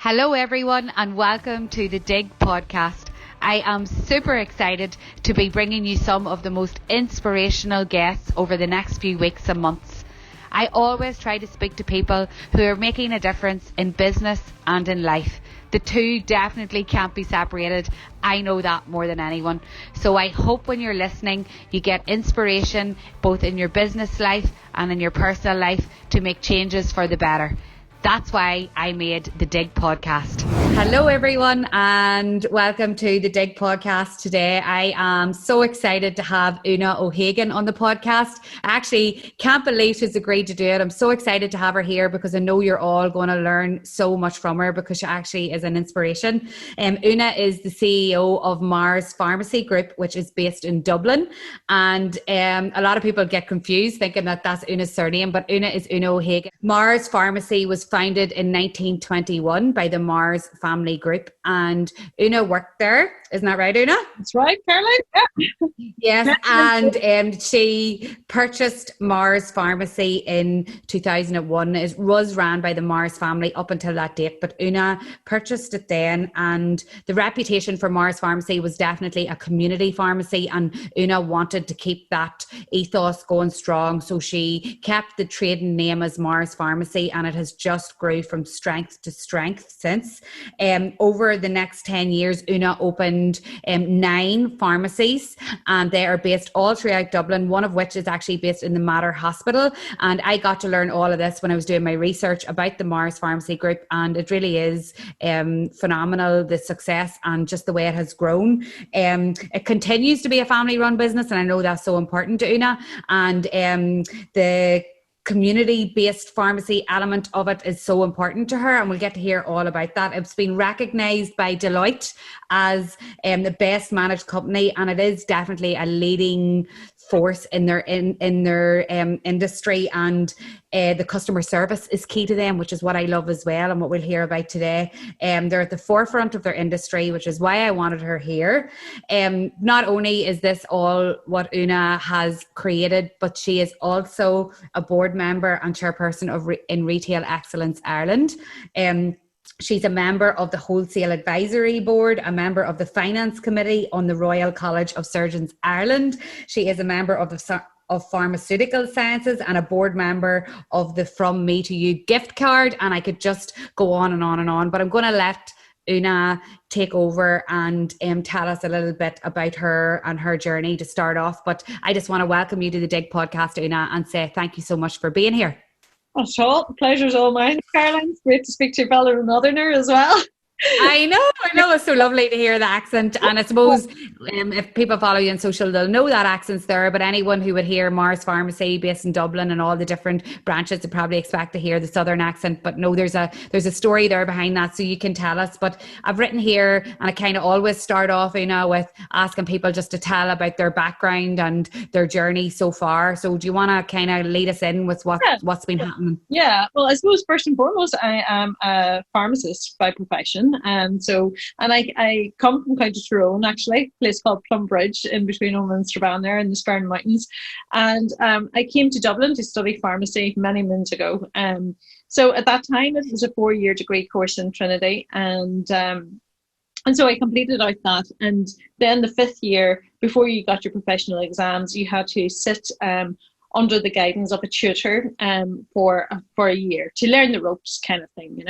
Hello everyone and welcome to the Digg podcast. I am super excited to be bringing you some of the most inspirational guests over the next few weeks and months. I always try to speak to people who are making a difference in business and in life. The two definitely can't be separated. I know that more than anyone. So I hope when you're listening, you get inspiration both in your business life and in your personal life to make changes for the better. That's why I made the Digg podcast. Hello everyone and welcome to the Digg podcast today. I am so excited to have Oonagh O'Hagan on the podcast. I actually can't believe she's agreed to do it. I'm so excited to have her here because I know you're all going to learn so much from her because she actually is an inspiration. Oonagh is the CEO of Meaghers Pharmacy Group, which is based in Dublin. And a lot of people get confused thinking that that's Oonagh's surname, but Oonagh is Oonagh O'Hagan. Meaghers Pharmacy was founded in 1921 by the Meaghers family group, and Oonagh worked there. Isn't that right, Oonagh? That's right, Caroline. Yeah. Yes, and she purchased Meaghers Pharmacy in 2001. It was ran by the Meaghers family up until that date, but Oonagh purchased it then, and the reputation for Meaghers Pharmacy was definitely a community pharmacy, and Oonagh wanted to keep that ethos going strong, so she kept the trading name as Meaghers Pharmacy, and it has just grew from strength to strength since. Over the next 10 years, Oonagh opened 9 pharmacies, and they are based all throughout Dublin, one of which is actually based in the Mater Hospital. And I got to learn all of this when I was doing my research about the Meaghers Pharmacy Group, and it really is phenomenal, the success and just the way it has grown. It continues to be a family-run business, and I know that's so important to Oonagh. And the community-based pharmacy element of it is so important to her, and we'll get to hear all about that. It's been recognised by Deloitte as the best managed company, and it is definitely a leading force in their industry, and the customer service is key to them, which is what I love as well, and what we'll hear about today. They're at the forefront of their industry, which is why I wanted her here. Not only is this all what Oonagh has created, but she is also a board member and chairperson of in Retail Excellence Ireland. She's a member of the Wholesale Advisory Board, a member of the Finance Committee on the Royal College of Surgeons Ireland. She is a member of Pharmaceutical Sciences and a board member of the From Me to You gift card. And I could just go on and on and on, but I'm going to let Oonagh take over and tell us a little bit about her and her journey to start off. But I just want to welcome you to the Digg podcast, Oonagh, and say thank you so much for being here. Not at all. The pleasure's all mine, Caroline. It's great to speak to your fellow Northerner as well. I know, it's so lovely to hear the accent, and I suppose if people follow you on social, they'll know that accent's there, but anyone who would hear Meaghers Pharmacy based in Dublin and all the different branches would probably expect to hear the southern accent, but no, there's a story there behind that, so you can tell us. But I've written here, and I kind of always start off, with asking people just to tell about their background and their journey so far. So do you want to kind of lead us in with what's been happening? Yeah, well, I suppose first and foremost, I am a pharmacist by profession. I come from County Tyrone, actually, a place called Plumbridge in between Oman and Strabane there in the Sperrin Mountains. And I came to Dublin to study pharmacy many moons ago. So at that time, it was a 4-year degree course in Trinity. And so I completed out that. And then the 5th year, before you got your professional exams, you had to sit under the guidance of a tutor for a year to learn the ropes, kind of thing,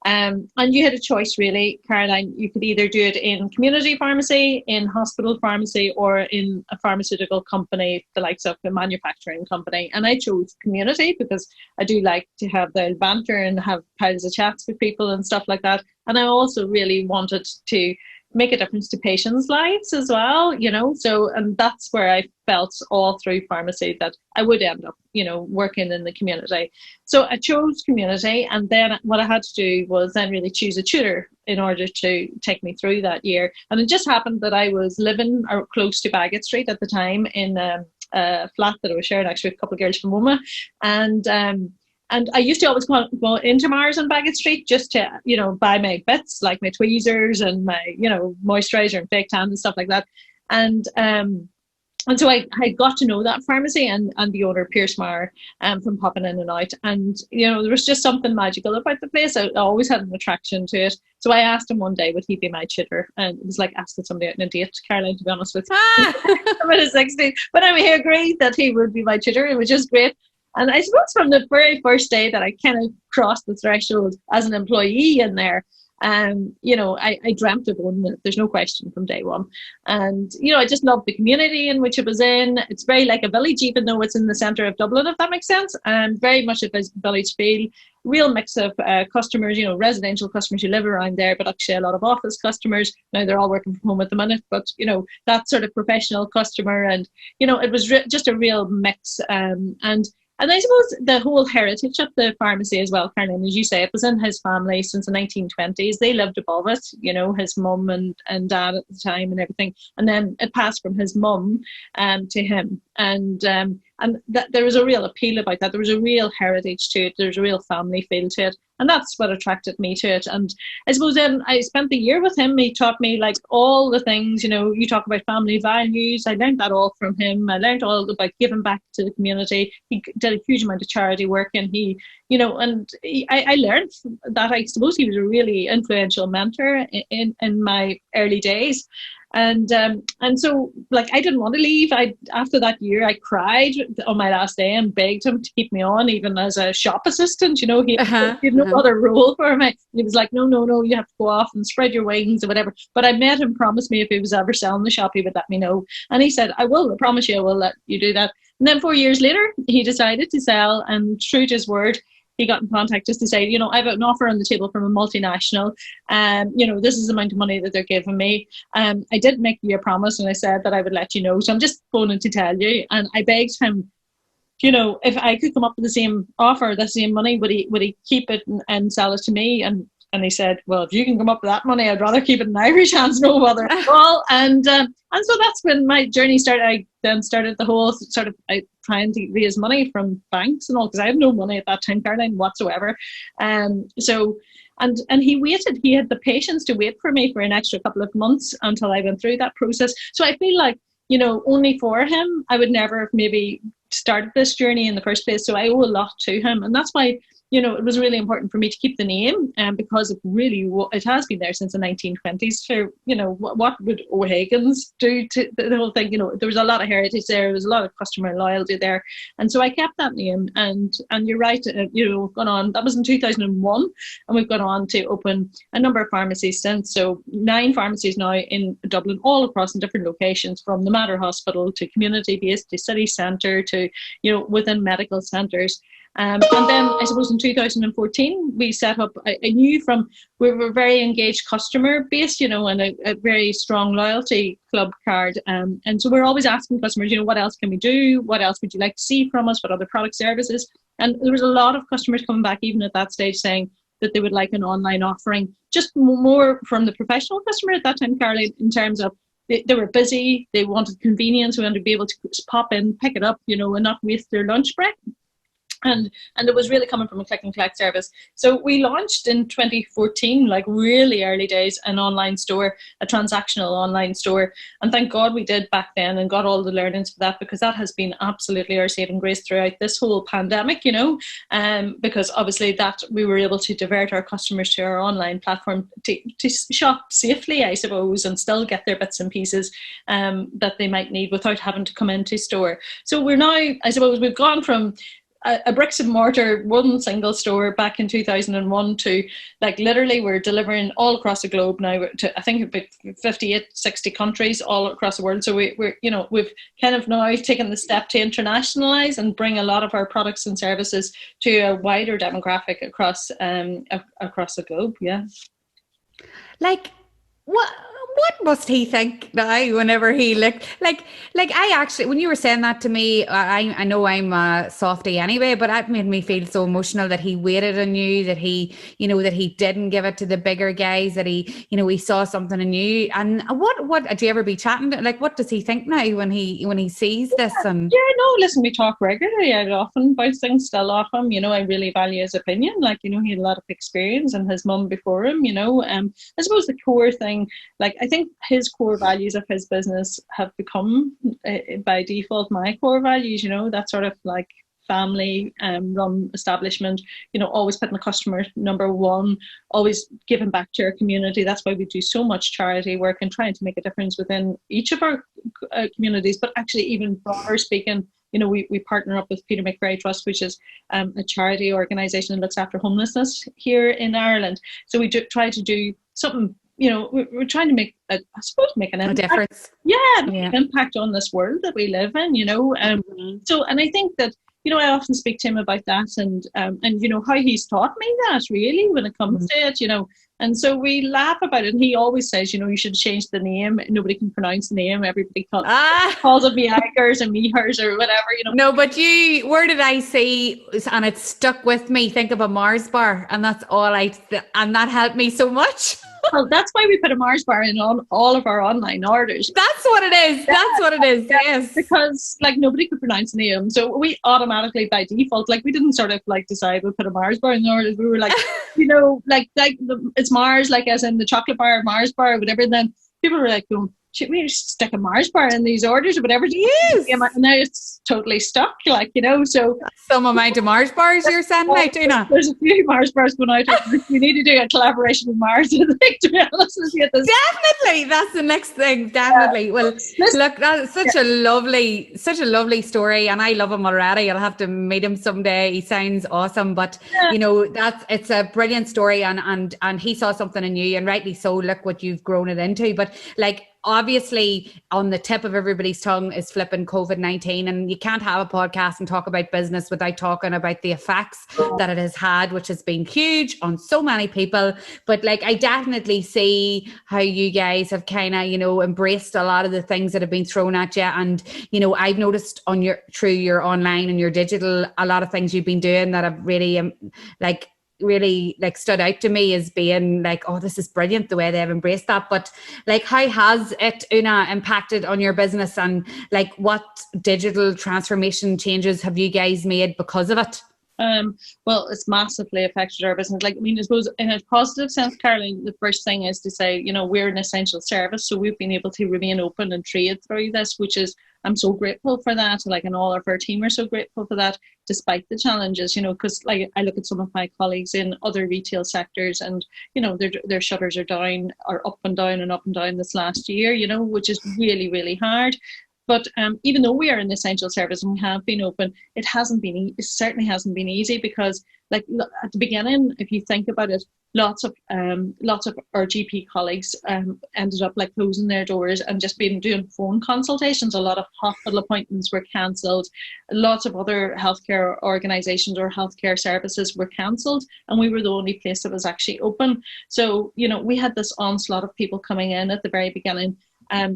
and you had a choice, really, Caroline. You could either do it in community pharmacy, in hospital pharmacy, or in a pharmaceutical company, the likes of a manufacturing company. And I chose community because I do like to have the banter and have piles of chats with people and stuff like that. And I also really wanted to make a difference to patients' lives as well, so, and that's where I felt all through pharmacy that I would end up, working in the community. So I chose community, and then what I had to do was then really choose a tutor in order to take me through that year. And it just happened that I was living close to Bagot Street at the time in a flat that I was sharing actually with a couple of girls from Oonagh, and I used to always go into Meaghers on Bagot Street just to, buy my bits, like my tweezers and my, moisturiser and fake tan and stuff like that. And And so I got to know that pharmacy and the owner, Pierce Meyer, from popping in and out. And, there was just something magical about the place. I always had an attraction to it. So I asked him one day, would he be my tutor? And it was like asking somebody out on a date, Caroline, to be honest with you. I'm in his 60s. But anyway, he agreed that he would be my tutor. It was just great. And I suppose from the very first day that I kind of crossed the threshold as an employee in there, I dreamt of going. There's no question from day one. And, I just loved the community in which it was in. It's very like a village, even though it's in the centre of Dublin, if that makes sense. Very much a village feel. Real mix of customers, residential customers who live around there, but actually a lot of office customers. Now they're all working from home at the minute, but, that sort of professional customer. And, it was just a real mix. And I suppose the whole heritage of the pharmacy as well, Caroline, as you say, it was in his family since the 1920s. They lived above it, his mum and dad at the time and everything. And then it passed from his mum to him. And that there was a real appeal about that. There was a real heritage to it. There's a real family feel to it. And that's what attracted me to it. And I suppose then I spent the year with him. He taught me like all the things, you talk about family values. I learned that all from him. I learned all about giving back to the community. He did a huge amount of charity work, and I learned that. I suppose he was a really influential mentor in my early days. And so like I didn't want to leave. After that year I cried on my last day and begged him to keep me on, even as a shop assistant. He had no other role for me. He was like, no, you have to go off and spread your wings or whatever. But I made him promise me if he was ever selling the shop, he would let me know. And he said, I promise you I will let you do that. And then 4 years later he decided to sell, and true to his word, he got in contact just to say, I have an offer on the table from a multinational. This is the amount of money that they're giving me. I did make you a promise, and I said that I would let you know. So I'm just phoning to tell you. And I begged him, if I could come up with the same offer, the same money, would he keep it and sell it to me? And he said, well, if you can come up with that money, I'd rather keep it in Irish hands, no bother at all. And so that's when my journey started. I then started the whole sort of trying to raise money from banks and all, because I had no money at that time, Caroline, whatsoever. And he waited. He had the patience to wait for me for an extra couple of months until I went through that process. So I feel like, only for him, I would never have maybe started this journey in the first place. So I owe a lot to him. And that's why, it was really important for me to keep the name, because it has been there since the 1920s. So, what would O'Hagans do to the whole thing? There was a lot of heritage there. There was a lot of customer loyalty there. And so I kept that name. And you're right, we've gone on. That was in 2001. And we've gone on to open a number of pharmacies since. So 9 pharmacies now in Dublin, all across in different locations, from the Mater Hospital to community-based to city centre to, within medical centres. And then I suppose in 2014 we set up we were a very engaged customer base, and a very strong loyalty club card. And so we're always asking customers, what else can we do? What else would you like to see from us? What other product services? And there was a lot of customers coming back even at that stage saying that they would like an online offering, just more from the professional customer at that time, Caroline, in terms of they were busy, they wanted convenience, we wanted to be able to pop in, pick it up, and not waste their lunch break. And it was really coming from a click and collect service. So we launched in 2014, like really early days, an online store, a transactional online store. And thank God we did back then and got all the learnings for that, because that has been absolutely our saving grace throughout this whole pandemic, because obviously that we were able to divert our customers to our online platform to shop safely, I suppose, and still get their bits and pieces that they might need without having to come into store. So we're now, I suppose, we've gone from a bricks and mortar one single store back in 2001 to like literally we're delivering all across the globe now to I think about 58, 60 countries all across the world. So we've kind of now taken the step to internationalize and bring a lot of our products and services to a wider demographic across the globe. Yeah. Like what must he think now whenever he like I actually, when you were saying that to me, I know I'm a softie anyway, but that made me feel so emotional that he waited on you, that he, that he didn't give it to the bigger guys, that he, he saw something in you. And what do you ever be chatting to, like, what does he think now when he sees this? And listen, we talk regularly. I often bounce things still off him. I really value his opinion. Like, he had a lot of experience and his mum before him, I suppose the core thing, like, I think his core values of his business have become by default my core values, that sort of like family run establishment, always putting the customer number one, always giving back to our community. That's why we do so much charity work and trying to make a difference within each of our communities. But actually, even broader speaking, we partner up with Peter McVerry Trust, which is a charity organisation that looks after homelessness here in Ireland. So we try to do something, we're trying to make, make an impact. A difference. Make an impact on this world that we live in, So, and I think that, I often speak to him about that and how he's taught me that really when it comes to it, and so we laugh about it. And he always says, you should change the name. Nobody can pronounce the name. Everybody calls it Meaghers and Meaghers or whatever, No, but where did I see, and it stuck with me, think of a Mars bar, and that's all and that helped me so much. Well, that's why we put a Mars bar in on all of our online orders. That's what it is. That's what it is. Yes. Because nobody could pronounce the name. So we automatically by default, we didn't sort of decide we'll put a Mars bar in the orders. We were like, it's Mars, as in the chocolate bar, Mars bar, or whatever. And then people were like going, should we stick a Mars bar in these orders or whatever? Yes. And now it's totally stuck, so. Some amount of Mars bars you're sending out, Oonagh. There's a few Mars bars going out. We need to do a collaboration with Mars, I think, to be honest with you. Definitely. That's the next thing. Definitely. Well, look, that's such a lovely story, and I love him already. I'll have to meet him someday. He sounds awesome, but it's a brilliant story, and he saw something in you, and rightly so. Look what you've grown it into. But obviously on the tip of everybody's tongue is flipping COVID-19, and you can't have a podcast and talk about business without talking about the effects that it has had, which has been huge on so many people. But I definitely see how you guys have kind of, embraced a lot of the things that have been thrown at you. And, I've noticed through your online and your digital, a lot of things you've been doing that have really really stood out to me as being oh, this is brilliant the way they've embraced that. But how has it, Oonagh, impacted on your business, and what digital transformation changes have you guys made because of it? Well, it's massively affected our business. I suppose in a positive sense, Caroline, the first thing is to say, we're an essential service, so we've been able to remain open and trade through this, which is, I'm so grateful for that. And all of our team are so grateful for that, despite the challenges, because I look at some of my colleagues in other retail sectors, and, their shutters are down, or up and down this last year, which is really, really hard. But even though we are an essential service and we have been open, it certainly hasn't been easy, because at the beginning, if you think about it, lots of our GP colleagues ended up closing their doors and just doing phone consultations. A lot of hospital appointments were cancelled. Lots of other healthcare organisations or healthcare services were cancelled, and we were the only place that was actually open. So we had this onslaught of people coming in at the very beginning,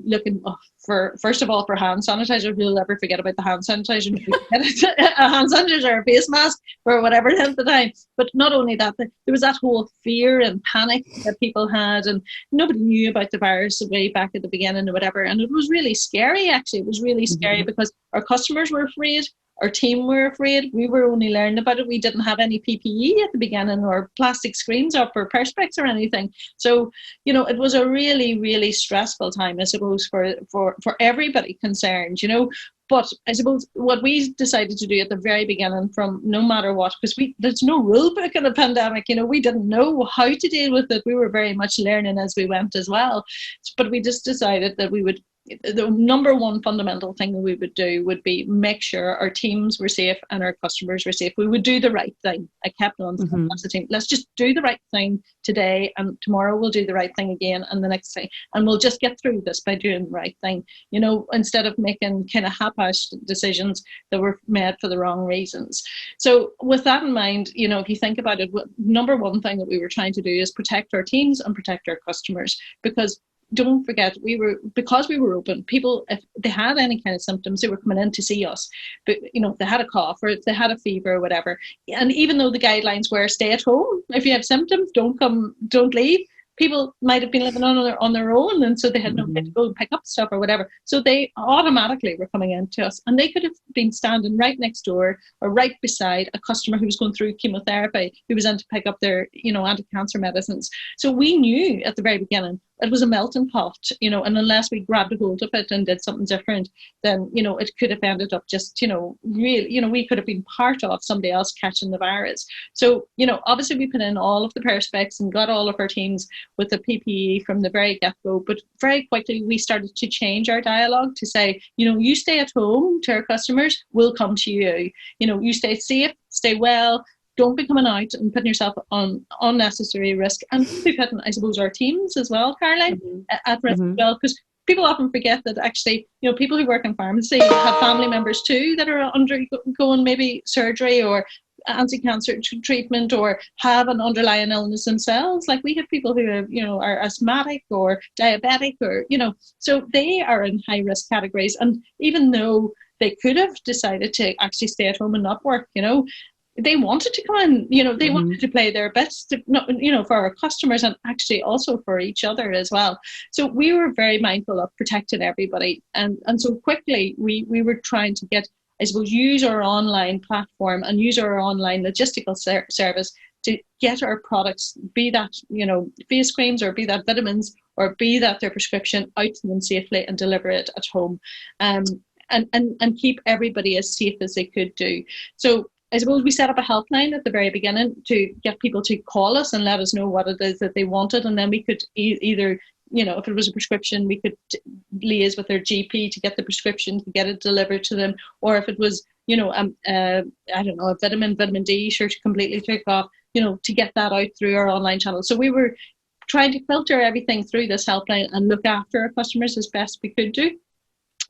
looking for, first of all, for hand sanitizer. We'll never forget about the hand sanitizer. A hand sanitizer or a face mask for whatever length of time. But not only that, there was that whole fear and panic that people had, and nobody knew about the virus way back at the beginning or whatever. And it was really scary, actually. It was really scary because our customers were afraid. Our team were afraid. We were only learning about it. We didn't have any PPE at the beginning, or plastic screens up, or perspex or anything. So, it was a really, really stressful time, I suppose, for everybody concerned, But I suppose what we decided to do at the very beginning, from no matter what, because there's no rule book in a pandemic, we didn't know how to deal with it. We were very much learning as we went as well. But we just decided that the number one fundamental thing that we would do would be make sure our teams were safe and our customers were safe. We would do the right thing. I kept on saying to the team, let's just do the right thing today, and tomorrow we'll do the right thing again, and the next day, and we'll just get through this by doing the right thing, instead of making kind of haphazard decisions that were made for the wrong reasons. So with that in mind, if you think about it, number one thing that we were trying to do is protect our teams and protect our customers, because don't forget, because we were open, people, if they had any kind of symptoms, they were coming in to see us. But, if they had a cough, or if they had a fever or whatever, and even though the guidelines were stay at home, if you have symptoms, don't leave, people might have been living on their own, and so they had no way to go and pick up stuff or whatever. So they automatically were coming in to us, and they could have been standing right next door or right beside a customer who was going through chemotherapy, who was in to pick up their, anti-cancer medicines. So we knew at the very beginning it was a melting pot, you know, and unless we grabbed a hold of it and did something different, then, you know, it could have ended up just, you know, really, you know, we could have been part of somebody else catching the virus. So, you know, obviously we put in all of the perspex and got all of our teams with the PPE from the very get-go, but very quickly we started to change our dialogue to say, you know, you stay at home to our customers, we'll come to you. You know, you stay safe, stay well, don't be coming out and putting yourself on unnecessary risk. And we've had, I suppose, our teams as well, Caroline, at risk as well, because people often forget that actually, you know, people who work in pharmacy have family members too that are undergoing maybe surgery or anti-cancer treatment or have an underlying illness themselves. Like we have people who are, you know, are asthmatic or diabetic or, you know, so they are in high risk categories. And even though they could have decided to actually stay at home and not work, you know, they wanted to come in, you know, they wanted to play their best, to, you know, for our customers and actually also for each other as well. So we were very mindful of protecting everybody. And so quickly we were trying to get, I suppose, use our online platform and use our online logistical service to get our products, be that, you know, face creams or be that vitamins or be that their prescription, out to them safely and deliver it at home, and keep everybody as safe as they could do. So I suppose we set up a helpline at the very beginning to get people to call us and let us know what it is that they wanted. And then we could either, you know, if it was a prescription, we could liaise with their GP to get the prescription, to get it delivered to them. Or if it was, you know, I don't know, a vitamin D, sure, to completely take off, you know, to get that out through our online channel. So we were trying to filter everything through this helpline and look after our customers as best we could do.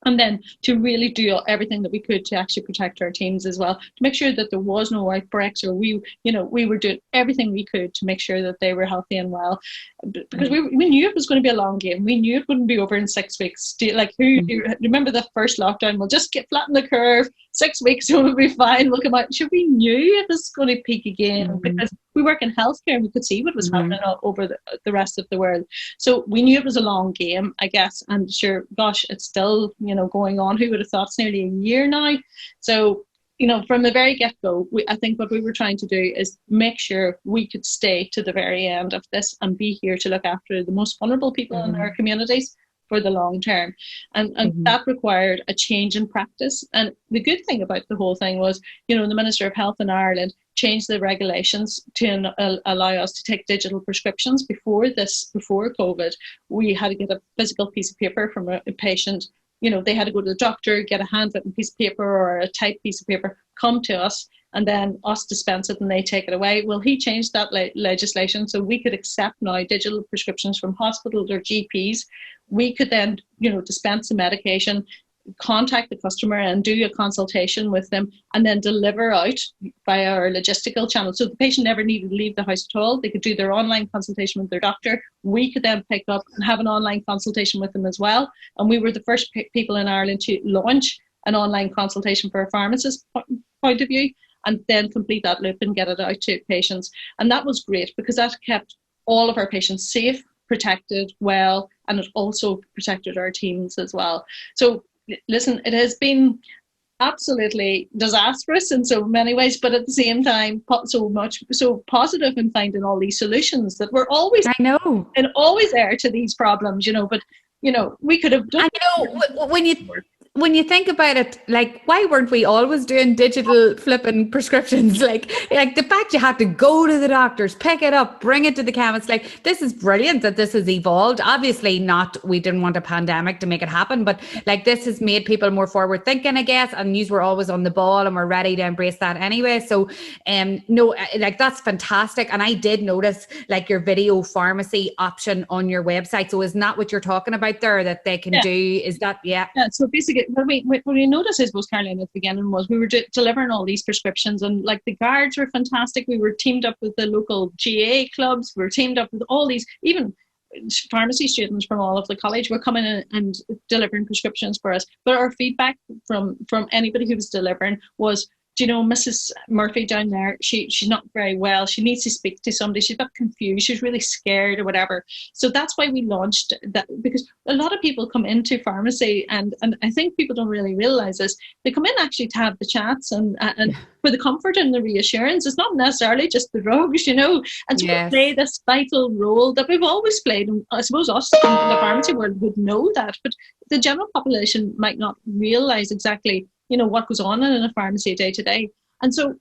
And then to really do everything that we could to actually protect our teams as well, to make sure that there was no outbreaks, or we were doing everything we could to make sure that they were healthy and well, because we knew it was going to be a long game. We knew it wouldn't be over in 6 weeks. Like, remember the first lockdown? We'll just flatten the curve. 6 weeks, so we'll be fine. We'll come out. Sure, we knew it was going to peak again because we work in healthcare and we could see what was happening all over the rest of the world. So we knew it was a long game, I guess. And sure, gosh, it's still, you know, going on. Who would have thought? It's nearly a year now. So, you know, from the very get-go, I think what we were trying to do is make sure we could stay to the very end of this and be here to look after the most vulnerable people in our communities for the long term. And that required a change in practice. And the good thing about the whole thing was, you know, the Minister of Health in Ireland changed the regulations to allow us to take digital prescriptions. Before COVID, we had to get a physical piece of paper from a patient. You know, they had to go to the doctor, get a handwritten piece of paper or a typed piece of paper, come to us, and then us dispense it and they take it away. Well, he changed that legislation so we could accept now digital prescriptions from hospitals or GPs. We could then, you know, dispense the medication, contact the customer and do a consultation with them, and then deliver out via our logistical channel. So the patient never needed to leave the house at all. They could do their online consultation with their doctor. We could then pick up and have an online consultation with them as well. And we were the first people in Ireland to launch an online consultation for a pharmacist point of view, and then complete that loop and get it out to patients. And that was great because that kept all of our patients safe, protected, well, and it also protected our teams as well. So listen, it has been absolutely disastrous in so many ways, but at the same time, so positive in finding all these solutions that we're always, I know, and always there to these problems, you know. But you know, we could have done. I know when you think about it, like, why weren't we always doing digital flipping prescriptions? Like the fact you had to go to the doctors, pick it up, bring it to the chemist. Like, this is brilliant that this has evolved. Obviously we didn't want a pandemic to make it happen, but like, this has made people more forward thinking, I guess, and news were always on the ball and we're ready to embrace that anyway. So no, like, that's fantastic. And I did notice like your video pharmacy option on your website. So isn't that what you're talking about there, that they can do? Is that, yeah. So basically, what we noticed, I suppose, Caroline, at the beginning was we were delivering all these prescriptions, and like the guards were fantastic. We were teamed up with the local GA clubs. We were teamed up with all these, even pharmacy students from all of the college were coming in and delivering prescriptions for us. But our feedback from anybody who was delivering was, do you know, Mrs. Murphy down there, she's not very well. She needs to speak to somebody. She's a bit confused. She's really scared or whatever. So that's why we launched that, because a lot of people come into pharmacy, and I think people don't really realise this. They come in actually to have the chats and for the comfort and the reassurance. It's not necessarily just the drugs, you know. And so we play this vital role that we've always played. And I suppose us in the pharmacy world would know that, but the general population might not realise exactly, you know, what goes on in a pharmacy day to day. And so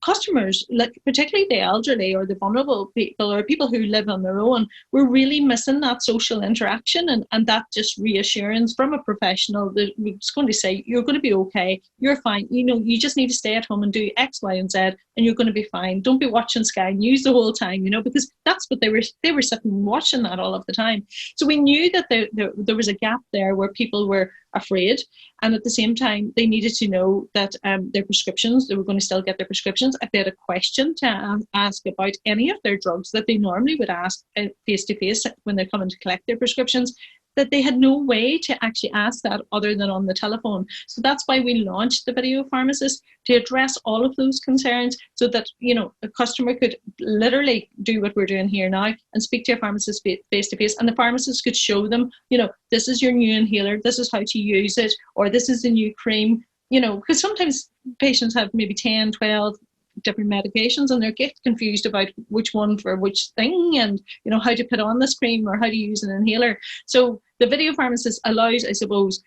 customers, like particularly the elderly or the vulnerable people or people who live on their own, we're really missing that social interaction and that just reassurance from a professional that was going to say, you're going to be okay, you're fine, you know, you just need to stay at home and do X, Y, and Z, and you're going to be fine. Don't be watching Sky News the whole time, you know, because that's what they were sitting watching that all of the time. So we knew that there was a gap there where people were afraid, and at the same time they needed to know that their prescriptions, they were going to still get their prescriptions. If they had a question to ask about any of their drugs that they normally would ask face to face when they're coming to collect their prescriptions, that they had no way to actually ask that other than on the telephone. So that's why we launched the Video Pharmacist, to address all of those concerns, so that, you know, a customer could literally do what we're doing here now and speak to a pharmacist face to face, and the pharmacist could show them, you know, this is your new inhaler, this is how to use it, or this is the new cream, you know, because sometimes patients have maybe 10, 12 different medications and they get confused about which one for which thing, and, you know, how to put on this cream or how to use an inhaler. So the Video Pharmacist allows, I suppose,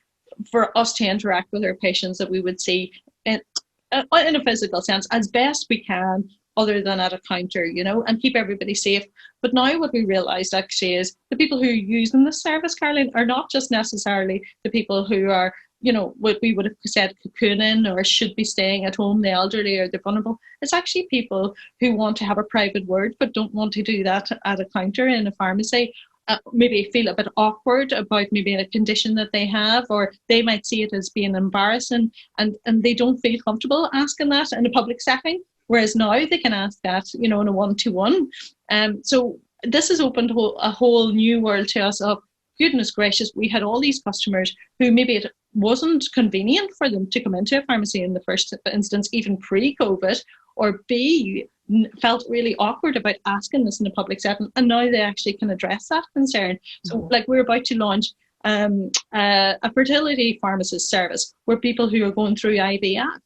for us to interact with our patients that we would see in a physical sense as best we can, other than at a counter, you know, and keep everybody safe. But now what we realised actually is the people who are using this service, Caroline, are not just necessarily the people who are, you know, what we would have said cocooning or should be staying at home, the elderly or the vulnerable. It's actually people who want to have a private word but don't want to do that at a counter in a pharmacy. Maybe feel a bit awkward about maybe a condition that they have, or they might see it as being embarrassing, and they don't feel comfortable asking that in a public setting, whereas now they can ask that, you know, in a one-to-one. So this has opened a whole new world to us of, goodness gracious, we had all these customers who maybe it wasn't convenient for them to come into a pharmacy in the first instance, even pre-COVID, or B, felt really awkward about asking this in a public setting, and now they actually can address that concern. So like we're about to launch a fertility pharmacist service where people who are going through IVF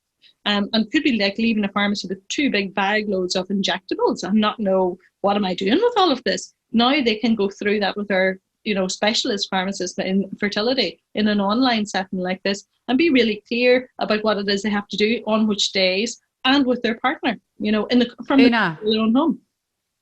and could be like leaving a pharmacy with 2 big bag loads of injectables and not know, what am I doing with all of this? Now they can go through that with our, you know, specialist pharmacist in fertility in an online setting like this, and be really clear about what it is they have to do on which days and with their partner, you know, from their own home.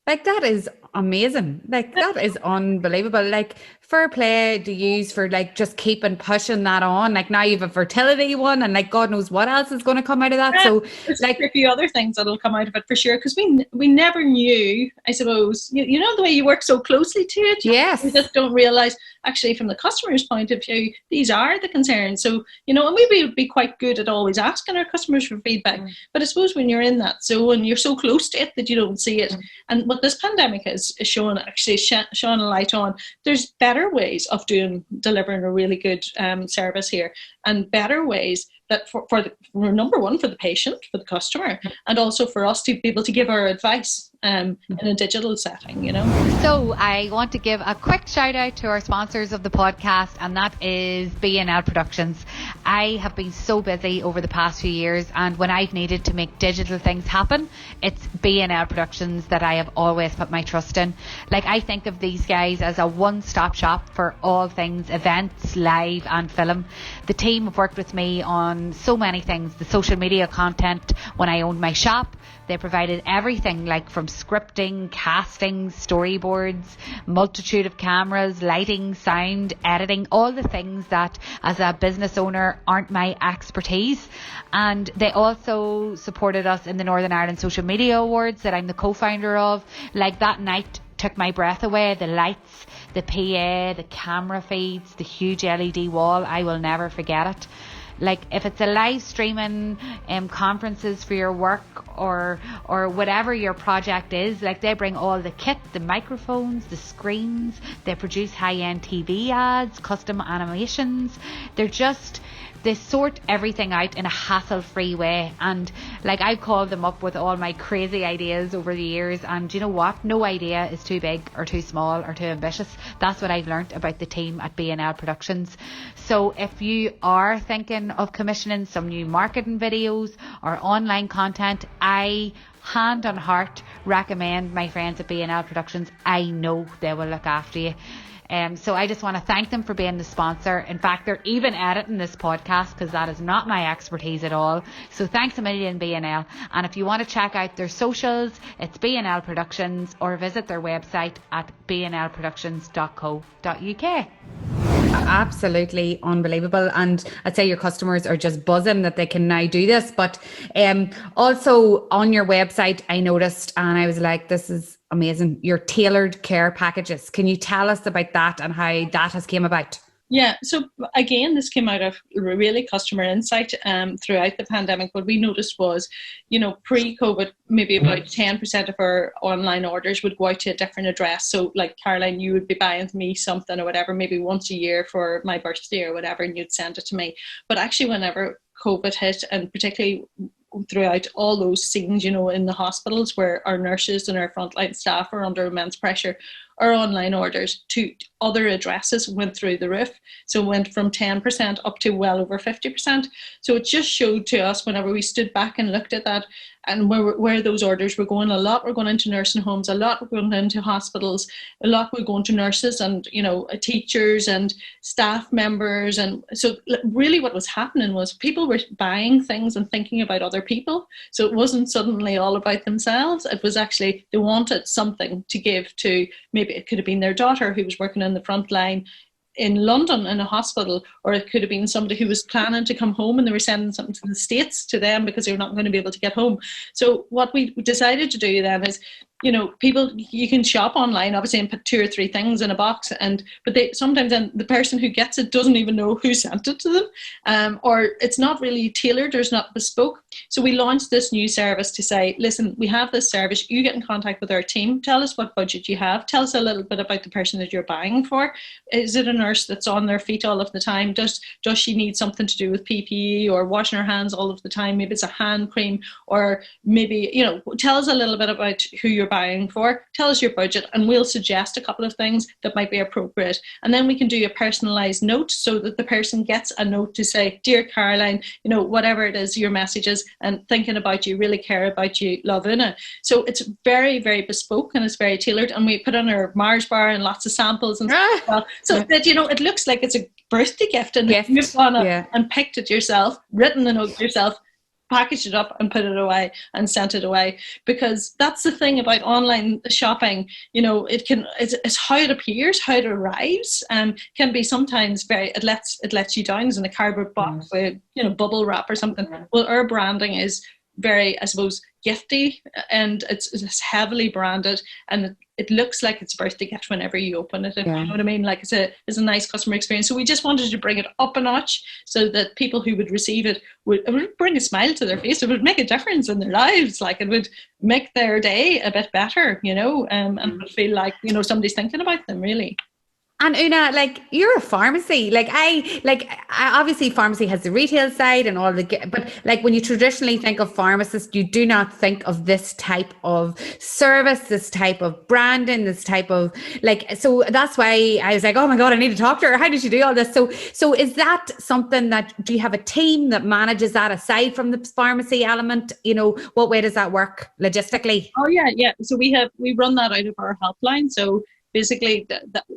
Like, that is amazing. Like, that is unbelievable. Like, fair play to use for like just keeping pushing that on. Like, now you have a fertility one, and like God knows what else is going to come out of that. So there's like a few other things that'll come out of it for sure, because we never knew, I suppose, you know, the way you work so closely to it. Yes. You just don't realise actually from the customer's point of view, these are the concerns. So, you know, and we would be quite good at always asking our customers for feedback. But I suppose when you're in that zone, you're so close to it that you don't see it. And what this pandemic is showing, actually showing a light on, there's better ways of delivering a really good service here, and better ways that for number one, for the patient, for the customer, and also for us to be able to give our advice in a digital setting, you know. So I want to give a quick shout out to our sponsors of the podcast, and that is B&L Productions. I have been so busy over the past few years, and when I've needed to make digital things happen, it's B&L Productions that I have always put my trust in. Like, I think of these guys as a one-stop shop for all things events, live and film. The team have worked with me on so many things, the social media content when I owned my shop. They provided everything, like from scripting, casting, storyboards, multitude of cameras, lighting, sound, editing, all the things that as a business owner aren't my expertise. And they also supported us in the Northern Ireland Social Media Awards that I'm the co-founder of. Like, that night took my breath away. The lights, the PA, the camera feeds, the huge LED wall, I will never forget it. Like, if it's a live streaming conferences for your work, or whatever your project is. Like, they bring all the kit, the microphones, the screens, they produce high-end TV ads, custom animations. They sort everything out in a hassle-free way, and like, I've called them up with all my crazy ideas over the years, and you know what, no idea is too big or too small or too ambitious. That's what I've learnt about the team at B&L Productions. So if you are thinking of commissioning some new marketing videos or online content, I hand on heart recommend my friends at B&L Productions. I know they will look after you. So I just want to thank them for being the sponsor. In fact, they're even editing this podcast, because that is not my expertise at all. So thanks a million, B&L. And if you want to check out their socials, it's B&L Productions, or visit their website at bnlproductions.co.uk. Absolutely unbelievable, and I'd say your customers are just buzzing that they can now do this. But also on your website, I noticed, and I was like, this is amazing, your tailored care packages. Can you tell us about that and how that has came about? Yeah, so again, this came out of really customer insight throughout the pandemic. What we noticed was, pre-COVID, maybe about 10% of our online orders would go out to a different address. So like, Caroline, you would be buying me something or whatever, maybe once a year for my birthday or whatever, and you'd send it to me. But actually, whenever COVID hit, and particularly throughout all those scenes, in the hospitals where our nurses and our frontline staff are under immense pressure, our online orders to other addresses went through the roof. So it went from 10% up to well over 50%. So it just showed to us, whenever we stood back and looked at that, and where those orders were going. A lot were going into nursing homes, a lot were going into hospitals, a lot were going to nurses and, teachers and staff members. And so really what was happening was people were buying things and thinking about other people. So it wasn't suddenly all about themselves. It was actually, they wanted something to give to, maybe it could have been their daughter who was working in the front line in London in a hospital, or it could have been somebody who was planning to come home and they were sending something to the States to them because they were not going to be able to get home. So what we decided to do then is, people, you can shop online obviously and put 2 or 3 things in a box, but they sometimes, then the person who gets it doesn't even know who sent it to them, or it's not really tailored or it's not bespoke. So we launched this new service to say, listen, we have this service, you get in contact with our team, tell us what budget you have, tell us a little bit about the person that you're buying for. Is it a nurse that's on their feet all of the time? Does she need something to do with PPE or washing her hands all of the time? Maybe it's a hand cream, or maybe, tell us a little bit about who you're buying for, tell us your budget, and we'll suggest a couple of things that might be appropriate. And then we can do a personalized note so that the person gets a note to say, dear Caroline, whatever it is, your messages, and thinking about you, really care about you, love, Oonagh. So it's very, very bespoke and it's very tailored, and we put on our Mars bar and lots of samples and stuff as well, so that it looks like it's a birthday gift, and you've gone and picked it yourself, written the note yourself, packaged it up and put it away and sent it away. Because that's the thing about online shopping, it's how it appears, how it arrives, can be sometimes it lets you down as in a cardboard box with bubble wrap or something. Well, our branding is very, I suppose, gifty, and it's heavily branded, and it looks like it's a birthday gift whenever you open it. You know what I mean? Like, it's a nice customer experience. So we just wanted to bring it up a notch so that people who would receive it would bring a smile to their face. It would make a difference in their lives. Like, it would make their day a bit better, and it would feel like, somebody's thinking about them, really. And Oonagh, like, you're a pharmacy. I obviously pharmacy has the retail side and all but like, when you traditionally think of pharmacist, you do not think of this type of service, this type of branding, this type of so that's why I was like, oh my God, I need to talk to her. How did you do all this? So is that something do you have a team that manages that aside from the pharmacy element? What way does that work logistically? Oh yeah. So we run that out of our helpline. So basically,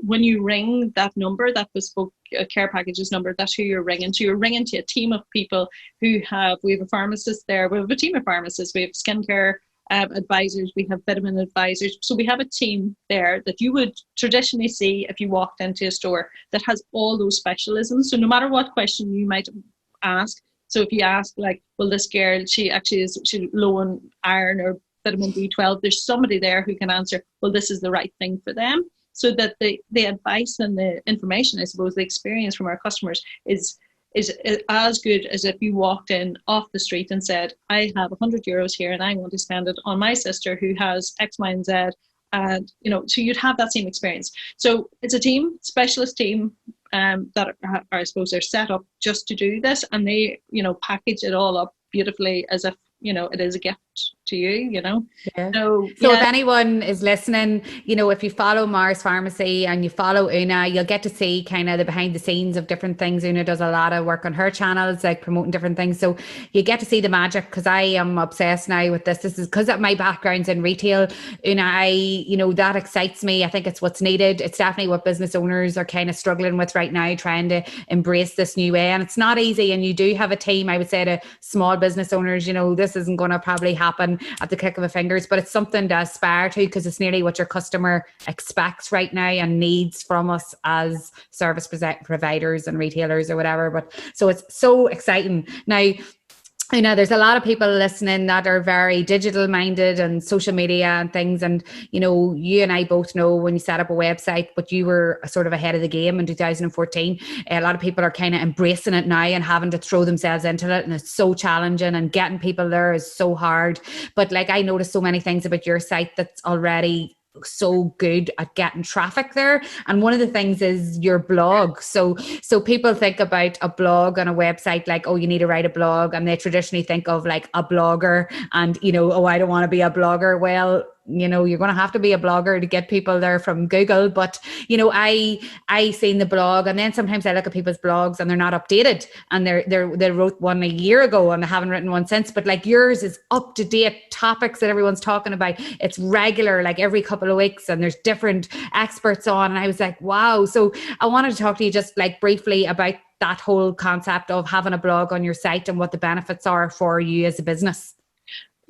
when you ring that number, that bespoke care packages number, that's who you're ringing. So you're ringing to a team of people we have a pharmacist there, we have a team of pharmacists, we have skincare advisors, we have vitamin advisors. So we have a team there that you would traditionally see if you walked into a store that has all those specialisms. So no matter what question you might ask, so if you ask like, well, this girl, she's low on iron or vitamin B12, there's somebody there who can answer, well, this is the right thing for them. So that the advice and the information, I suppose, the experience from our customers is is as good as if you walked in off the street and said, I have €100 here and I want to spend it on my sister who has X, Y, and Z. And, so you'd have that same experience. So it's a team, specialist team, that are, I suppose, they're set up just to do this, and they, package it all up beautifully as if, it is a gift to you, Yeah. So if anyone is listening, if you follow Meaghers Pharmacy and you follow Oonagh, you'll get to see kind of the behind the scenes of different things. Oonagh does a lot of work on her channels, like promoting different things. So you get to see the magic, because I am obsessed now with this. This is because of my background's in retail. Oonagh, that excites me. I think it's what's needed. It's definitely what business owners are kind of struggling with right now, trying to embrace this new way. And it's not easy. And you do have a team. I would say to small business owners, this isn't going to probably happen at the click of a fingers, but it's something to aspire to, because it's nearly what your customer expects right now and needs from us as service providers and retailers or whatever. But so it's so exciting. Now, there's a lot of people listening that are very digital minded and social media and things. And, you and I both know when you set up a website, but you were sort of ahead of the game in 2014. A lot of people are kind of embracing it now and having to throw themselves into it. And it's so challenging, and getting people there is so hard. But I noticed so many things about your site that's already so good at getting traffic there. And one of the things is your blog. So people think about a blog on a website like, oh, you need to write a blog, and they traditionally think of like a blogger and, oh, I don't want to be a blogger. Well, you're going to have to be a blogger to get people there from Google. But, I seen the blog, and then sometimes I look at people's blogs and they're not updated, and they wrote one a year ago and they haven't written one since. But like yours is up to date, topics that everyone's talking about. It's regular, like every couple of weeks, and there's different experts on. And I was like, wow. So I wanted to talk to you just like briefly about that whole concept of having a blog on your site and what the benefits are for you as a business.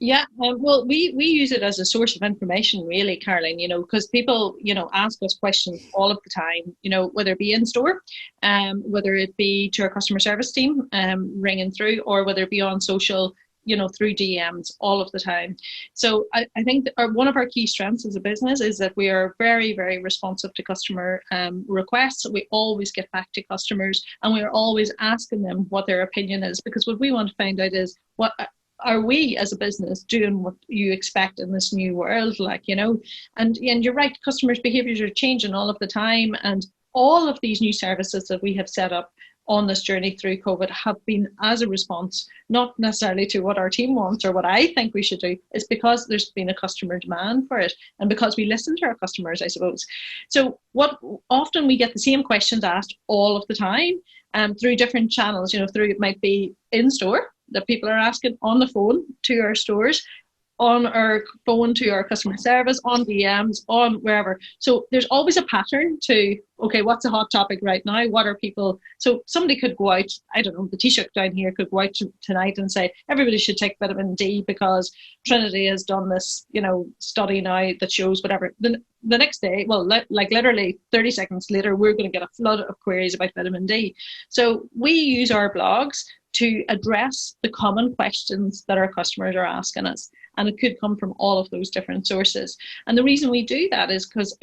Yeah, well, we use it as a source of information, really, Caroline, because people, ask us questions all of the time, whether it be in store, whether it be to our customer service team ringing through, or whether it be on social, through DMs all of the time. So I think that one of our key strengths as a business is that we are very, very responsive to customer requests. We always get back to customers, and we are always asking them what their opinion is, because what we want to find out is what are we as a business doing what you expect in this new world, and you're right, customers' behaviors are changing all of the time, and all of these new services that we have set up on this journey through COVID have been as a response, not necessarily to what our team wants or what I think we should do. It's because there's been a customer demand for it, and because we listen to our customers, I suppose. So often we get the same questions asked all of the time through different channels, through, it might be in store, that people are asking on the phone to our stores, on our phone to our customer service, on DMs, on wherever. So there's always a pattern to, okay, what's a hot topic right now? What are people? So somebody could go out, I don't know, the Taoiseach down here could go out tonight and say, everybody should take vitamin D because Trinity has done this, study now that shows whatever. The next day, well, like literally 30 seconds later, we're going to get a flood of queries about vitamin D. So we use our blogs to address the common questions that our customers are asking us. And it could come from all of those different sources. And the reason we do that is because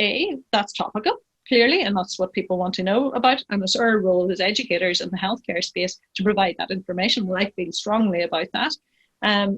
that's topical, clearly, and that's what people want to know about. And it's our role as educators in the healthcare space to provide that information. Well, I feel strongly about that.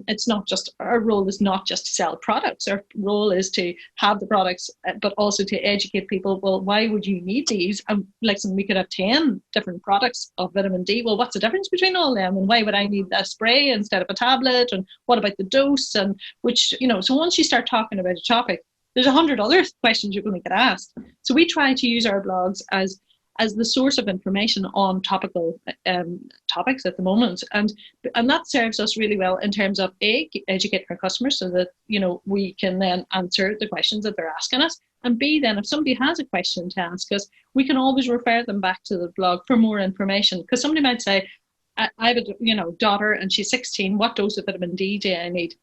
It's not just, our role is not just to sell products. Our role is to have the products, but also to educate people. Well, why would you need these? We could have 10 different products of vitamin D. Well, what's the difference between all of them? And why would I need a spray instead of a tablet? And what about the dose? And which, so once you start talking about a topic, there's 100 other questions you're going to get asked. So we try to use our blogs as the source of information on topical topics at the moment. And that serves us really well in terms of educating our customers so that, we can then answer the questions that they're asking us. And B, then if somebody has a question to ask us, we can always refer them back to the blog for more information. Because somebody might say, I have a daughter and she's 16, what dose of vitamin D do I need?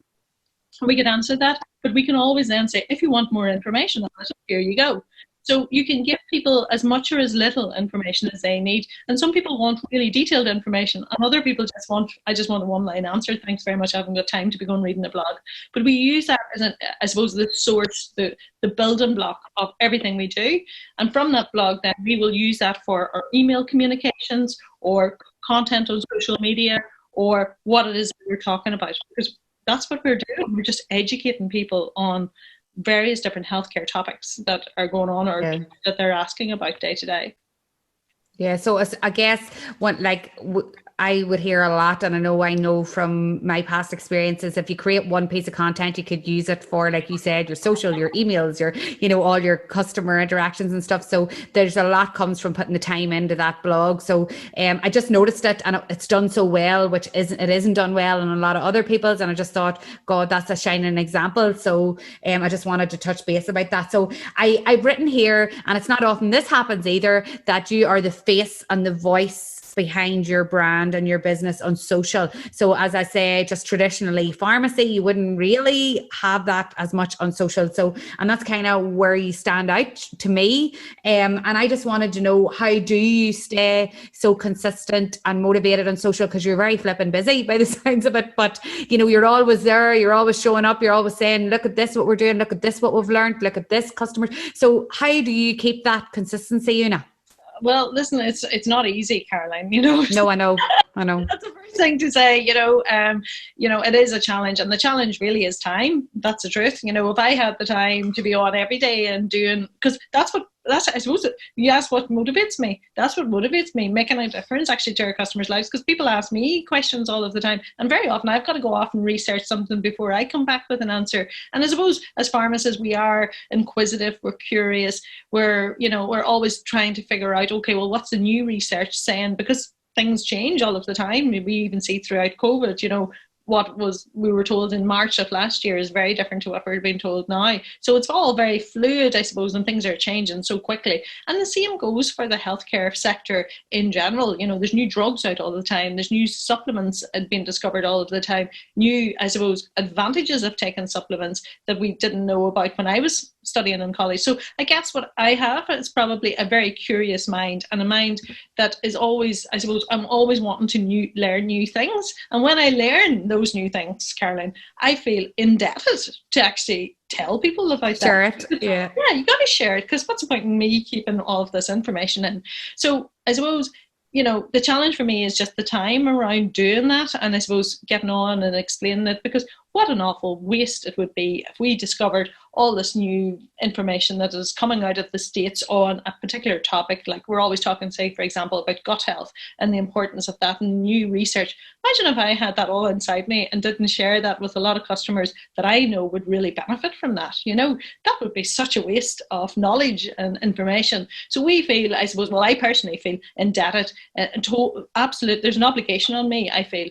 We could answer that, but we can always then say, if you want more information on it, here you go. So you can give people as much or as little information as they need. And some people want really detailed information, and other people I just want a one-line answer. Thanks very much. I haven't got time to be going reading a blog. But we use that as, I suppose, the source, the building block of everything we do. And from that blog, then we will use that for our email communications or content on social media or what it is that we're talking about, because that's what we're doing. We're just educating people on various different healthcare topics that are going on or that they're asking about day to day. Yeah, so I guess I would hear a lot, and I know from my past experiences, if you create one piece of content, you could use it for, like you said, your social, your emails, your, all your customer interactions and stuff. So there's a lot comes from putting the time into that blog. So I just noticed it, and it's done so well, which isn't done well in a lot of other people's. And I just thought, God, that's a shining example. So I just wanted to touch base about that. So I've written here, and it's not often this happens either, that you are the face and the voice behind your brand and your business on social. So as I say, just traditionally pharmacy, you wouldn't really have that as much on social. So, and that's kind of where you stand out to me. And I just wanted to know, how do you stay so consistent and motivated on social? Because you're very flipping busy by the sounds of it, but you're always there, you're always showing up, you're always saying, look at this, what we're doing, look at this, what we've learned, look at this customer. So how do you keep that consistency, Oonagh? Well, listen, it's not easy, Caroline, No, I know. That's the first thing to say, it is a challenge, and the challenge really is time. That's the truth. If I had the time to be on every day and doing, because I suppose you ask what motivates me. That's what motivates me, making a difference actually to our customers' lives, because people ask me questions all of the time, and very often I've got to go off and research something before I come back with an answer. And I suppose as pharmacists, we are inquisitive, we're curious, we're always trying to figure out, okay, well, what's the new research saying? Because things change all of the time. We even see throughout COVID, what we were told in March of last year is very different to what we're being told now. So it's all very fluid, I suppose, and things are changing so quickly. And the same goes for the healthcare sector in general. There's new drugs out all the time. There's new supplements being discovered all of the time. New, I suppose, advantages of taking supplements that we didn't know about when I was studying in college. So I guess what I have is probably a very curious mind, and a mind that is always, I suppose, I'm always wanting to learn new things. And when I learn those new things, Caroline, I feel indebted to actually tell people about that. Share it. Yeah, you got to share it, because what's the point in me keeping all of this information in? So I suppose, the challenge for me is just the time around doing that, and I suppose getting on and explaining it, because what an awful waste it would be if we discovered all this new information that is coming out of the States on a particular topic. Like we're always talking, say, for example, about gut health and the importance of that and new research. Imagine if I had that all inside me and didn't share that with a lot of customers that I know would really benefit from that. That would be such a waste of knowledge and information. So we feel, I suppose, I personally feel indebted and there's an obligation on me, I feel,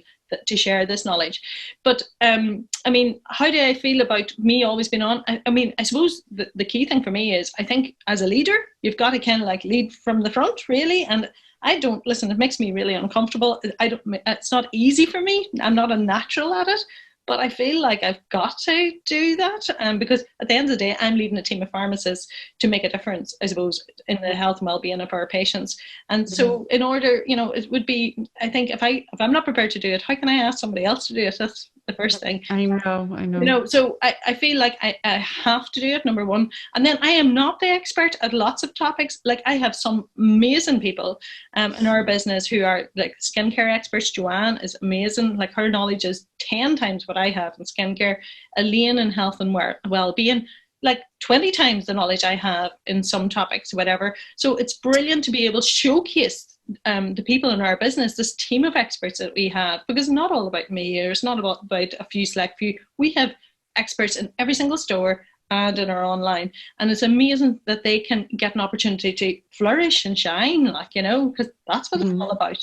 to share this knowledge. But how do I feel about me always being on? I suppose the key thing for me is, I think as a leader, you've got to kind of lead from the front, really. And it makes me really uncomfortable. It's not easy for me. I'm not a natural at it. But I feel like I've got to do that, because at the end of the day, I'm leading a team of pharmacists to make a difference, I suppose, in the health and well-being of our patients. And so in order, it would be, I think, if I'm not prepared to do it, how can I ask somebody else to do it? That's the first thing. I know. So I feel like I have to do it, number one. And then I am not the expert at lots of topics. Like I have some amazing people in our business who are like skincare experts. Joanne is amazing. Like her knowledge is 10 times what I have in skincare. Elaine in health and well-being, like 20 times the knowledge I have in some topics, whatever. So it's brilliant to be able to showcase the people in our business, this team of experts that we have, because it's not all about me, or it's not about a few select few. We have experts in every single store and in our online, and it's amazing that they can get an opportunity to flourish and shine, because that's what it's all about,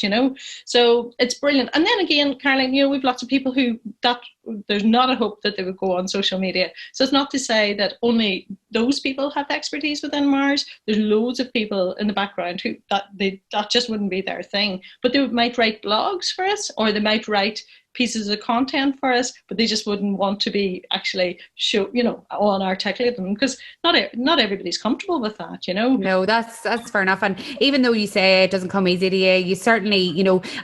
so it's brilliant. And then again, Caroline, we've lots of people who there's not a hope that they would go on social media. So it's not to say that only those people have the expertise within Meaghers. There's loads of people in the background who that just wouldn't be their thing, but they might write blogs for us, or they might write pieces of content for us, but they just wouldn't want to be actually on articulate them, because not everybody's comfortable with that, No, that's fair enough. And even though you say it doesn't come easy to you, you certainly,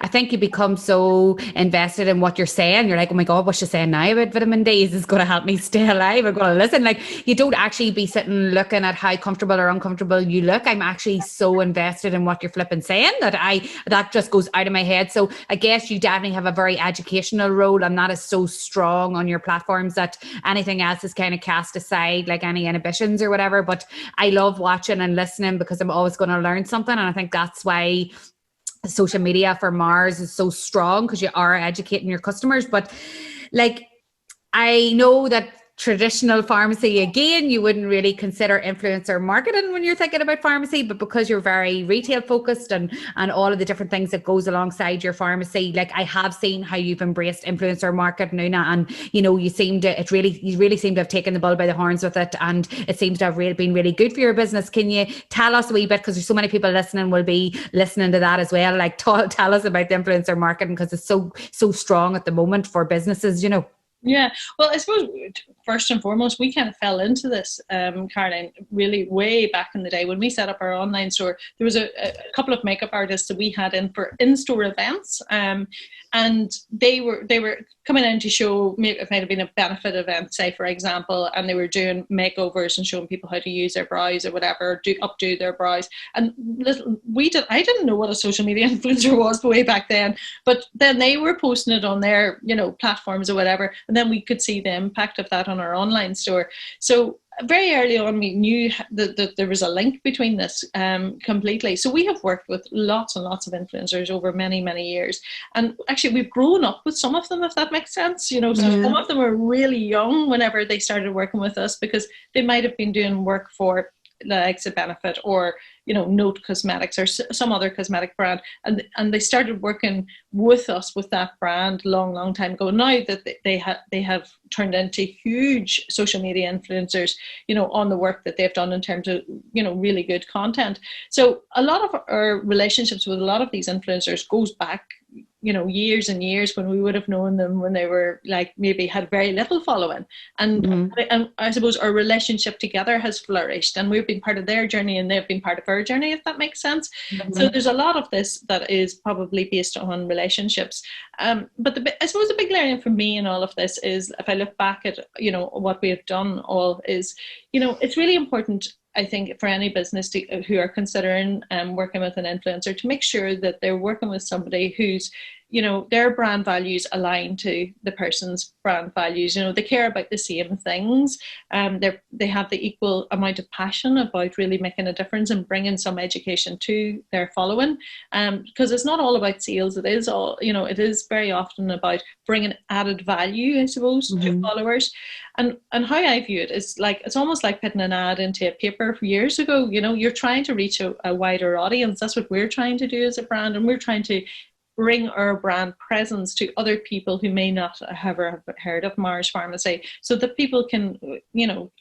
I think you become so invested in what you're saying. You're like, oh my God, what she's she's saying now about vitamin D is going to help me stay alive. I'm going to listen. Like, you don't actually be sitting looking at how comfortable or uncomfortable you look. I'm actually so invested in what you're flipping saying that just goes out of my head. So I guess you definitely have a very educational role, and that is so strong on your platforms that anything else is kind of cast aside, like any inhibitions or whatever. But I love watching and listening because I'm always going to learn something. And I think that's why social media for Meaghers is so strong, because you are educating your customers. But like, I know that traditional pharmacy, again, you wouldn't really consider influencer marketing when you're thinking about pharmacy, but because you're very retail focused and all of the different things that goes alongside your pharmacy, like, I have seen how you've embraced influencer marketing, Oonagh, and you really seem to have taken the bull by the horns with it, and it seems to have been really good for your business. Can you tell us a wee bit, because there's so many people listening will be listening to that as well, like tell us about the influencer marketing, because it's so strong at the moment for businesses, you know. Yeah, well, I suppose first and foremost, we kind of fell into this, Caroline, really way back in the day when we set up our online store. There was a couple of makeup artists that we had in for in-store events, and they were coming in to show, it might have been a benefit event, say, for example, and they were doing makeovers and showing people how to use their brows or whatever, updo their brows. And I didn't know what a social media influencer was way back then, but then they were posting it on their, platforms or whatever, and then we could see the impact of that on our online store. So very early on, we knew that there was a link between this completely. So we have worked with lots and lots of influencers over many, many years. And actually, we've grown up with some of them, if that makes sense. So some of them were really young whenever they started working with us, because they might have been doing work for the likes of Benefit or Note Cosmetics or some other cosmetic brand, and they started working with us with that brand long time ago. Now that they have turned into huge social media influencers, on the work that they've done in terms of really good content. So a lot of our relationships with a lot of these influencers goes back years and years, when we would have known them when they were like maybe had very little following, and I suppose our relationship together has flourished, and we've been part of their journey and they've been part of our journey, if that makes sense. So there's a lot of this that is probably based on relationships, but I suppose the big learning for me in all of this is, if I look back at what we have done all, is it's really important, I think, for any business who are considering working with an influencer, to make sure that they're working with somebody who's, their brand values align to the person's brand values. They care about the same things. They have the equal amount of passion about really making a difference and bringing some education to their following. Because it's not all about sales. It is all, it is very often about bringing added value, I suppose, to followers. And how I view it is like, it's almost like putting an ad into a paper years ago. You're trying to reach a wider audience. That's what we're trying to do as a brand, and we're trying to bring our brand presence to other people who may not have ever heard of Meaghers Pharmacy, so that people can,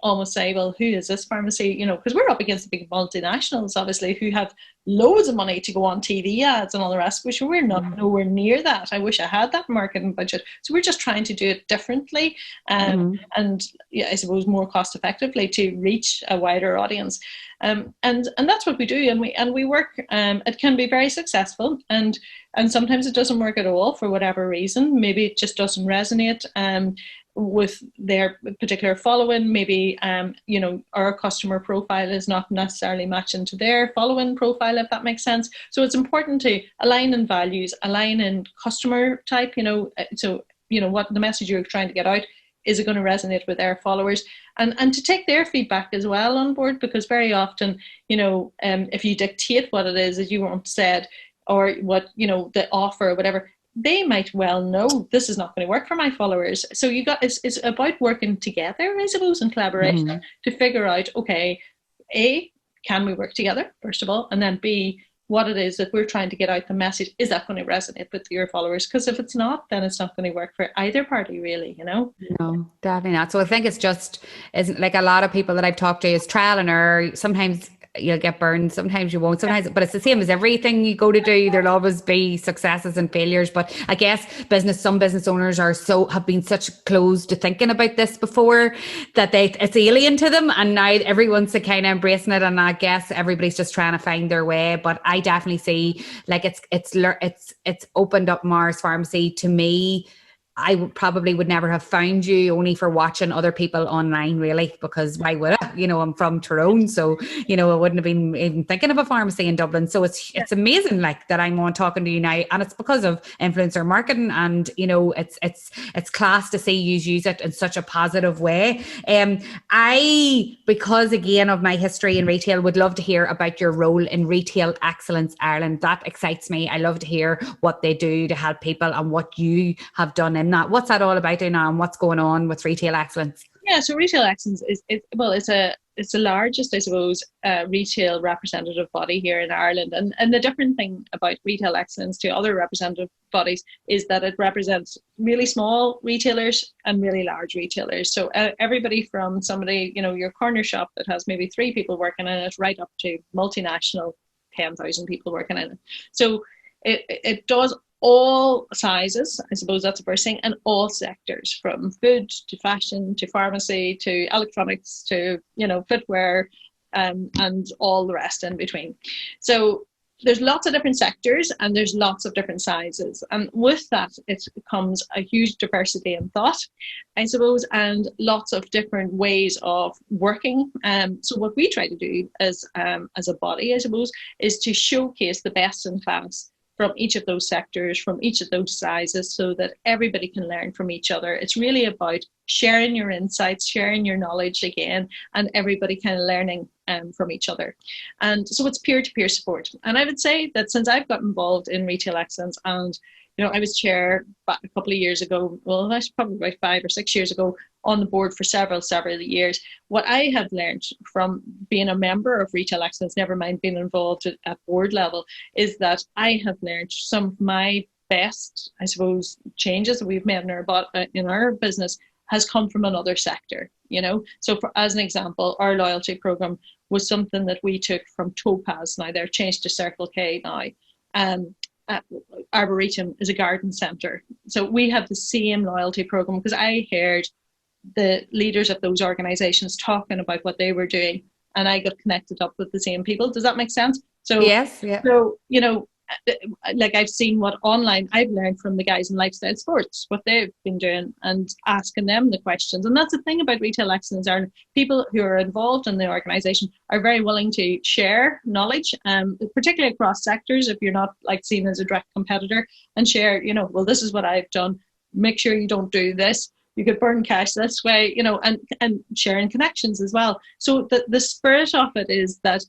almost say, well, who is this pharmacy? Because we're up against the big multinationals, obviously, who have loads of money to go on TV ads and all the rest, which we're not nowhere near that. I wish I had that marketing budget. So we're just trying to do it differently, and I suppose more cost effectively, to reach a wider audience. And that's what we do, and we work. It can be very successful, and sometimes it doesn't work at all for whatever reason. Maybe it just doesn't resonate with their particular following. Maybe our customer profile is not necessarily matching to their following profile, if that makes sense. So it's important to align in values, align in customer type. So what the message you're trying to get out, is it going to resonate with their followers, and to take their feedback as well on board, because very often, if you dictate what it is that you want said, or what, the offer or whatever, they might well know this is not going to work for my followers. So it's about working together, I suppose, in collaboration to figure out, okay, A, can we work together, first of all, and then B, what it is that we're trying to get out the message, is that going to resonate with your followers? Because if it's not, then it's not going to work for either party, really, No, definitely not. So I think isn't like a lot of people that I've talked to is trial and error. Sometimes you'll get burned, sometimes you won't, but it's the same as everything you go to do. There'll always be successes and failures, but I guess some business owners have been such closed to thinking about this before that it's alien to them, and now everyone's kind of embracing it, and I guess everybody's just trying to find their way. But I definitely see, like, it's opened up Meaghers Pharmacy to me probably would never have found you only for watching other people online, really, because why would I? I'm from Tyrone, so I wouldn't have been even thinking of a pharmacy in Dublin. So it's amazing, like, that I'm on talking to you now, and it's because of influencer marketing, and it's class to see you use it in such a positive way. Because again of my history in retail, would love to hear about your role in Retail Excellence Ireland. That excites me. I love to hear what they do to help people and what you have done in that. What's that all about now, and what's going on with Retail Excellence? Yeah, so Retail Excellence it's the largest, I suppose, retail representative body here in Ireland. And the different thing about Retail Excellence to other representative bodies is that it represents really small retailers and really large retailers. So everybody from somebody, your corner shop that has maybe 3 people working in it, right up to multinational 10,000 people working in it. So it does all sizes, I suppose that's the first thing, and all sectors, from food to fashion to pharmacy to electronics to footwear, and all the rest in between. So there's lots of different sectors and there's lots of different sizes, and with that it comes a huge diversity in thought, I suppose, and lots of different ways of working. So what we try to do as a body, I suppose, is to showcase the best in class from each of those sectors, from each of those sizes, so that everybody can learn from each other. It's really about sharing your insights, sharing your knowledge again, and everybody kind of learning from each other. And so it's peer-to-peer support. And I would say that since I've got involved in Retail Excellence, and I was chair back a couple of years ago, well, that's probably about 5 or 6 years ago, on the board for several years. What I have learned from being a member of Retail Excellence, never mind being involved at board level, is that I have learned some of my best, I suppose, changes that we've made in our business has come from another sector. So as an example, our loyalty program was something that we took from Topaz. Now they're changed to Circle K now. Arboretum is a garden centre. So we have the same loyalty program, because I heard the leaders of those organisations talking about what they were doing, and I got connected up with the same people. Does that make sense? So yes, yeah. So like I've seen what online I've learned from the guys in Lifestyle Sports, what they've been doing, and asking them the questions. And that's the thing about Retail Excellence Ireland. People who are involved in the organisation are very willing to share knowledge, particularly across sectors, if you're not like seen as a direct competitor, and share, well, this is what I've done. Make sure you don't do this. You could burn cash this way, and sharing connections as well. So the spirit of it is that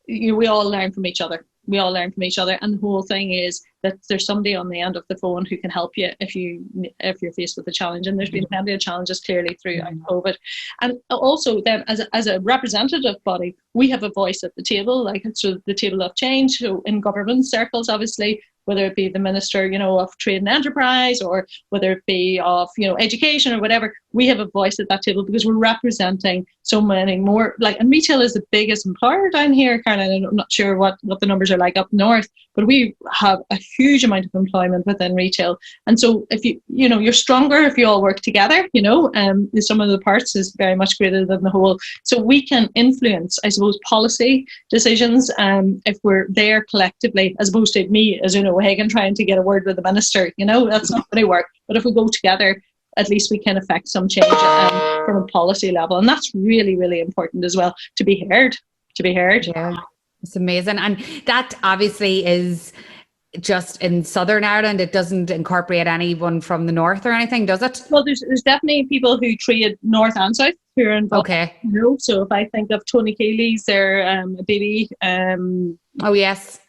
we all learn from each other. We all learn from each other, and the whole thing is that there's somebody on the end of the phone who can help you if you're faced with a challenge. And there's been plenty of challenges clearly through COVID. And also then as a representative body, we have a voice at the table, like so the table of change. So in government circles, obviously, whether it be the Minister, of Trade and Enterprise, or whether it be of, education or whatever, we have a voice at that table because we're representing so many more. And retail is the biggest employer down here, Caroline. I'm not sure what the numbers are like up north, but we have a huge amount of employment within retail. And so if you're stronger if you all work together, the sum of the parts is very much greater than the whole. So we can influence, I suppose, policy decisions if we're there collectively, as opposed to me as Oonagh O'Hagan trying to get a word with the Minister. That's not going to work. But if we go together, at least we can affect some change from a policy level. And that's really, really important as well, to be heard. Yeah, it's amazing. And that obviously is just in Southern Ireland. It doesn't incorporate anyone from the north or anything, does it? Well, there's definitely people who trade north and south who are involved. Okay. So if I think of Tony Keeley's, they're a baby. Oh, yes.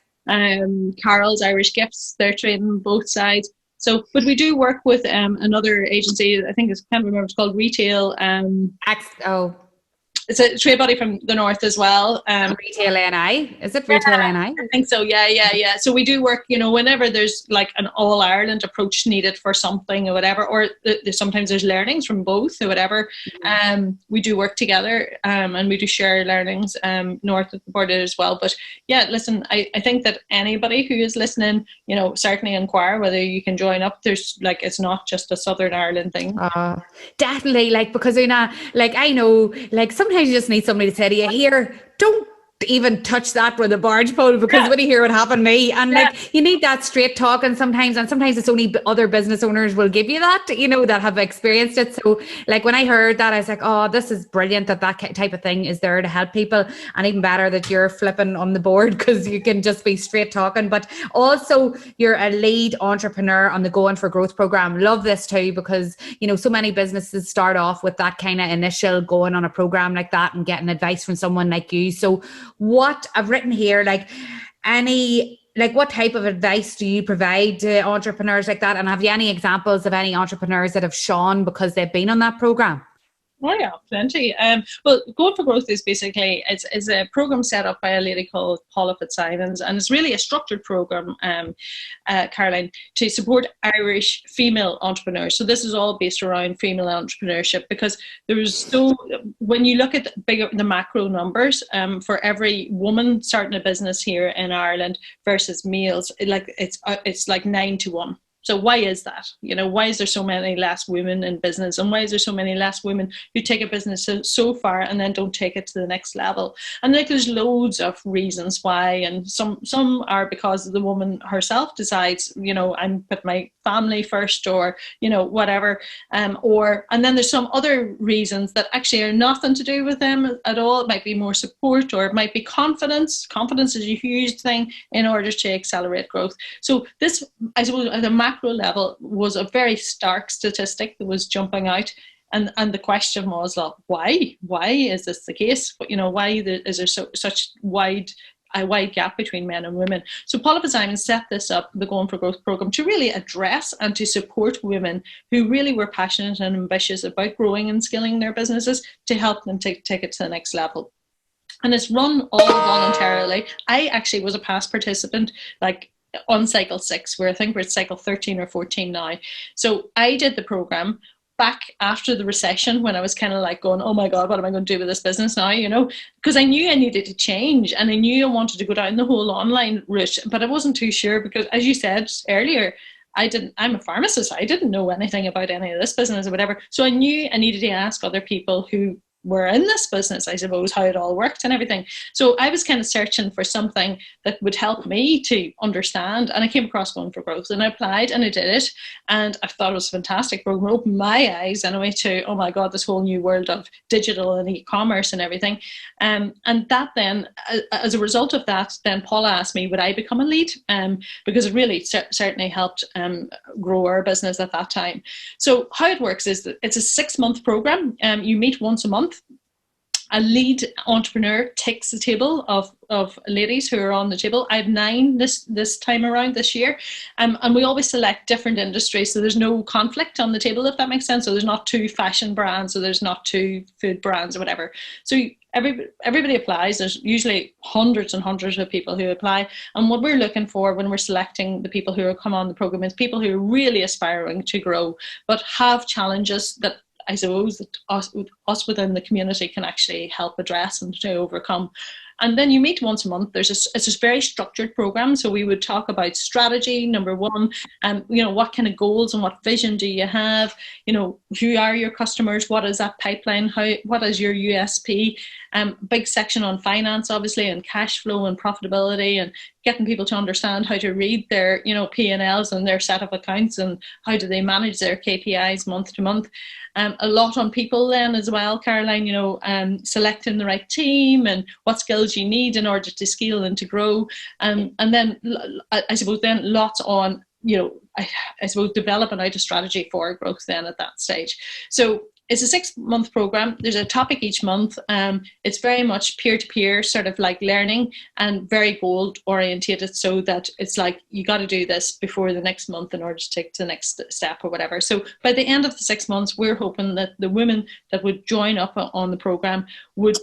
Carol's Irish Gifts, they're trading both sides. So, but we do work with another agency. I think I can't remember. It's called Retail. It's a trade body from the north as well. Retail NI, is it Retail NI? I think so. Yeah. So we do work, whenever there's like an all Ireland approach needed for something or whatever, or sometimes there's learnings from both or whatever. We do work together, and we do share learnings north of the border as well. But yeah, listen, I think that anybody who is listening, certainly inquire whether you can join up. There's it's not just a Southern Ireland thing. Definitely, because Oonagh, I know, sometimes you just need somebody to say to you, here, even touch that with a barge pole, because when you hear what happened to me, and like you need that straight talking sometimes, and sometimes it's only other business owners will give you that, you know, that have experienced it. So like when I heard that, I was like, oh, this is brilliant that type of thing is there to help people, and even better that you're flipping on the board because you can just be straight talking. But also you're a lead entrepreneur on the Going for Growth program. Love this too, because you know so many businesses start off with that kind of initial going on a program like that and getting advice from someone like you. So what I've written here, what type of advice do you provide to entrepreneurs like that? And have you any examples of any entrepreneurs that have shone because they've been on that program? Oh yeah, plenty. Well, Going for Growth is basically it's a program set up by a lady called Paula Fitzsimons, and it's really a structured program, Caroline, to support Irish female entrepreneurs. So this is all based around female entrepreneurship, because when you look at the macro numbers, for every woman starting a business here in Ireland versus males, it's like 9 to 1. So why is that? You know, why is there so many less women in business, and why is there so many less women who take a business so far and then don't take it to the next level? And like there's loads of reasons why, and some are because the woman herself decides, you know, I'm put my family first, or you know, whatever, and then there's some other reasons that actually are nothing to do with them at all. It might be more support, or it might be confidence. Confidence is a huge thing in order to accelerate growth. So this, I suppose, at a macro level, was a very stark statistic that was jumping out, and the question was, why is this the case? But you know, why is there such a wide gap between men and women? So Paula Fitzsimons set this up, the Going for Growth program, to really address and to support women who really were passionate and ambitious about growing and scaling their businesses, to help them take it to the next level. And it's run all voluntarily. I actually was a past participant, like on cycle 6, where I think we're at cycle 13 or 14 now. So I did the program back after the recession, when I was kind of like going, oh my God, what am I going to do with this business now? You know, because I knew I needed to change, and I knew I wanted to go down the whole online route, but I wasn't too sure, because as you said earlier, I'm a pharmacist. I didn't know anything about any of this business or whatever. So I knew I needed to ask other people who were in this business, I suppose, how it all worked and everything. So I was kind of searching for something that would help me to understand, and I came across Going for Growth, and I applied and I did it, and I thought it was a fantastic program. It opened my eyes anyway to, oh my God, this whole new world of digital and e-commerce and everything. And that then, as a result of that, then Paula asked me, would I become a lead? Because it really certainly helped grow our business at that time. So how it works is that it's a 6-month program. You meet once a month. A lead entrepreneur takes the table of ladies who are on the table. I have 9 this time around this year, and we always select different industries, so there's no conflict on the table, if that makes sense. So there's not 2 fashion brands, or there's not 2 food brands or whatever. So everybody applies. There's usually hundreds and hundreds of people who apply, and what we're looking for when we're selecting the people who come on the program is people who are really aspiring to grow, but have challenges that I suppose that us within the community can actually help address and to overcome. And then you meet once a month. It's a very structured program. So we would talk about strategy, number one, and you know, what kind of goals and what vision do you have? You know, who are your customers? What is that pipeline? What is your USP? Big section on finance, obviously, and cash flow and profitability, and getting people to understand how to read their, you know, P&Ls and their set of accounts, and how do they manage their KPIs month to month. A lot on people then as well, Caroline, you know, selecting the right team and what skills you need in order to scale and to grow. And then I suppose then lots on, you know, I suppose developing out a strategy for growth then at that stage. So it's a 6-month program. There's a topic each month. It's very much peer-to-peer, sort of like learning, and very goal orientated, so that it's like, you got to do this before the next month in order to take to the next step or whatever. So by the end of the 6 months, we're hoping that the women that would join up on the program would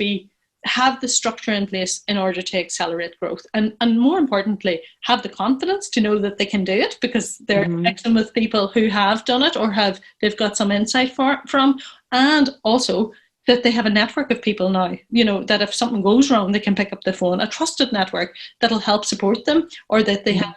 have the structure in place in order to accelerate growth, and more importantly, have the confidence to know that they can do it, because they're mixing with people who have done it, or they've got some insight from, and also that they have a network of people now, you know, that if something goes wrong, they can pick up the phone, a trusted network that'll help support them, or that they have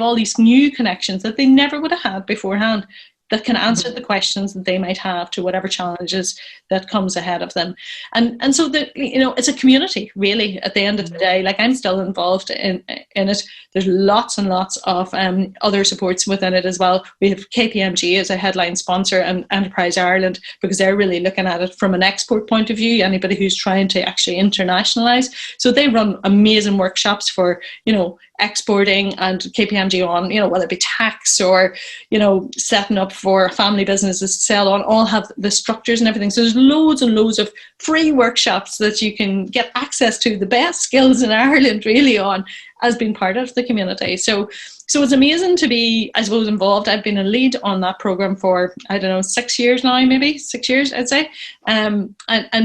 all these new connections that they never would have had beforehand. that can answer the questions that they might have to whatever challenges that comes ahead of them. And so that, you know, it's a community really at the end of the day. Like, I'm still involved in it. There's lots and lots of other supports within it as well. We have KPMG as a headline sponsor and Enterprise Ireland, because they're really looking at it from an export point of view, anybody who's trying to actually internationalize. So they run amazing workshops for, you know, exporting, and KPMG on, you know, whether it be tax or, you know, setting up for family businesses to sell on, all have the structures and everything. So there's loads and loads of free workshops that you can get access to, the best skills in Ireland really on, as being part of the community. So it's amazing to be, I suppose, involved. I've been a lead on that program for, I don't know, 6 years now, maybe 6 years, I'd say. And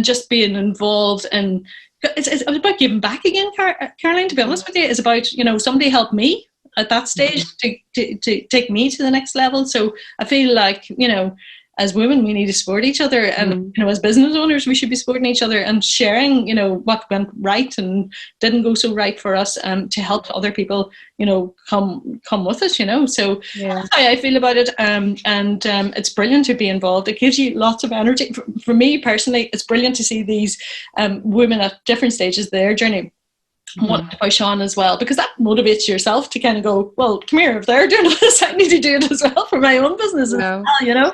just being involved in, it's about giving back again, Caroline, to be honest with you. It's about, you know, somebody helped me at that stage to take me to the next level. So I feel like, you know, as women, we need to support each other, and you know, as business owners, we should be supporting each other and sharing, you know, what went right and didn't go so right for us, to help other people, you know, come with us, you know. So that's how I feel about it, and it's brilliant to be involved. It gives you lots of energy. For me personally, it's brilliant to see these women at different stages of their journey want to push on as well, because that motivates yourself to kind of go, well, come here, if they're doing this, I need to do it as well for my own business as well, you know.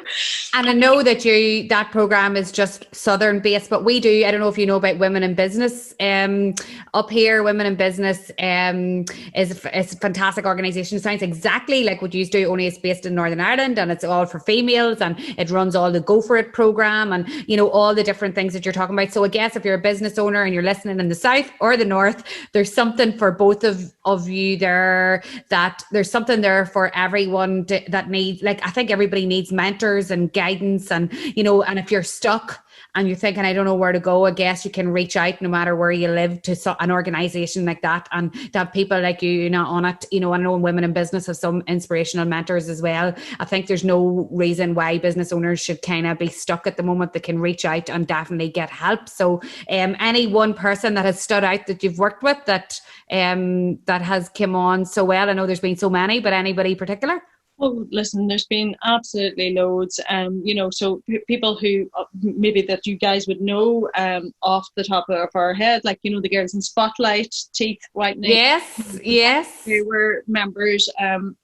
And I know that that program is just Southern based, but we do, I don't know if you know about Women in Business up here. Women in Business is a fantastic organisation. It sounds exactly like what you do, only it's based in Northern Ireland, and it's all for females, and it runs all the Go For It program, and, you know, all the different things that you're talking about. So I guess if you're a business owner and you're listening in the South or the North, there's something for both of you there, that there's something there for everyone that needs, like, I think everybody needs mentors and guidance, and, you know, and if you're stuck and you're thinking, I don't know where to go, I guess you can reach out, no matter where you live, to an organisation like that, and to have people like you know, on it. You know, I know Women in Business have some inspirational mentors as well. I think there's no reason why business owners should kind of be stuck at the moment. They can reach out and definitely get help. So any one person that has stood out that you've worked with that has come on so well? I know there's been so many, but anybody particular? Well, listen, there's been absolutely loads, you know, so people who maybe that you guys would know off the top of our head, like, you know, the girls in Spotlight, Teeth Whitening. Yes. They were members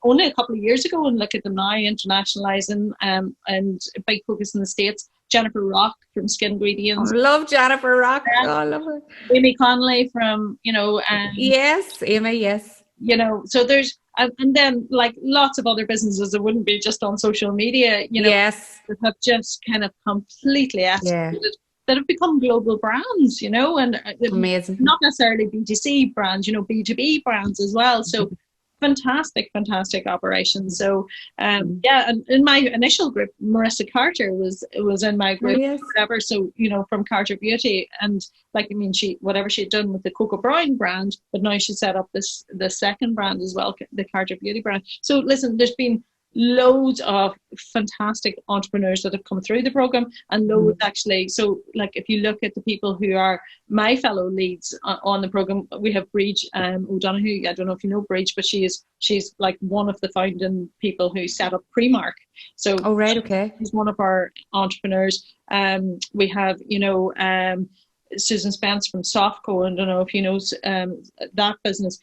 only a couple of years ago, and look at them now, internationalising, and big focus in the States. Jennifer Rock from Skin Ingredients. I love Jennifer Rock. I love her. Amy Connolly from, you know. Yes, Amy, yes. You know, so there's, and then like lots of other businesses that wouldn't be just on social media, you know, that have just kind of completely escalated, that have become global brands, you know, and amazing. Not necessarily B2C brands, you know, B2B brands as well. So fantastic operations. So and in my initial group, Marissa Carter was in my group, whatever. So, you know, from Carter Beauty, and like, I mean, whatever she'd done with the Cocoa Brown brand, but now she set up the second brand as well, the Carter Beauty brand. So listen, there's been loads of fantastic entrepreneurs that have come through the program, and loads actually. So like, if you look at the people who are my fellow leads on the program, we have Bridge O'Donoghue. I don't know if you know Bridge, but she's like one of the founding people who set up Primark. So she's one of our entrepreneurs. We have, you know, Susan Spence from Softco, and I don't know if you know that business.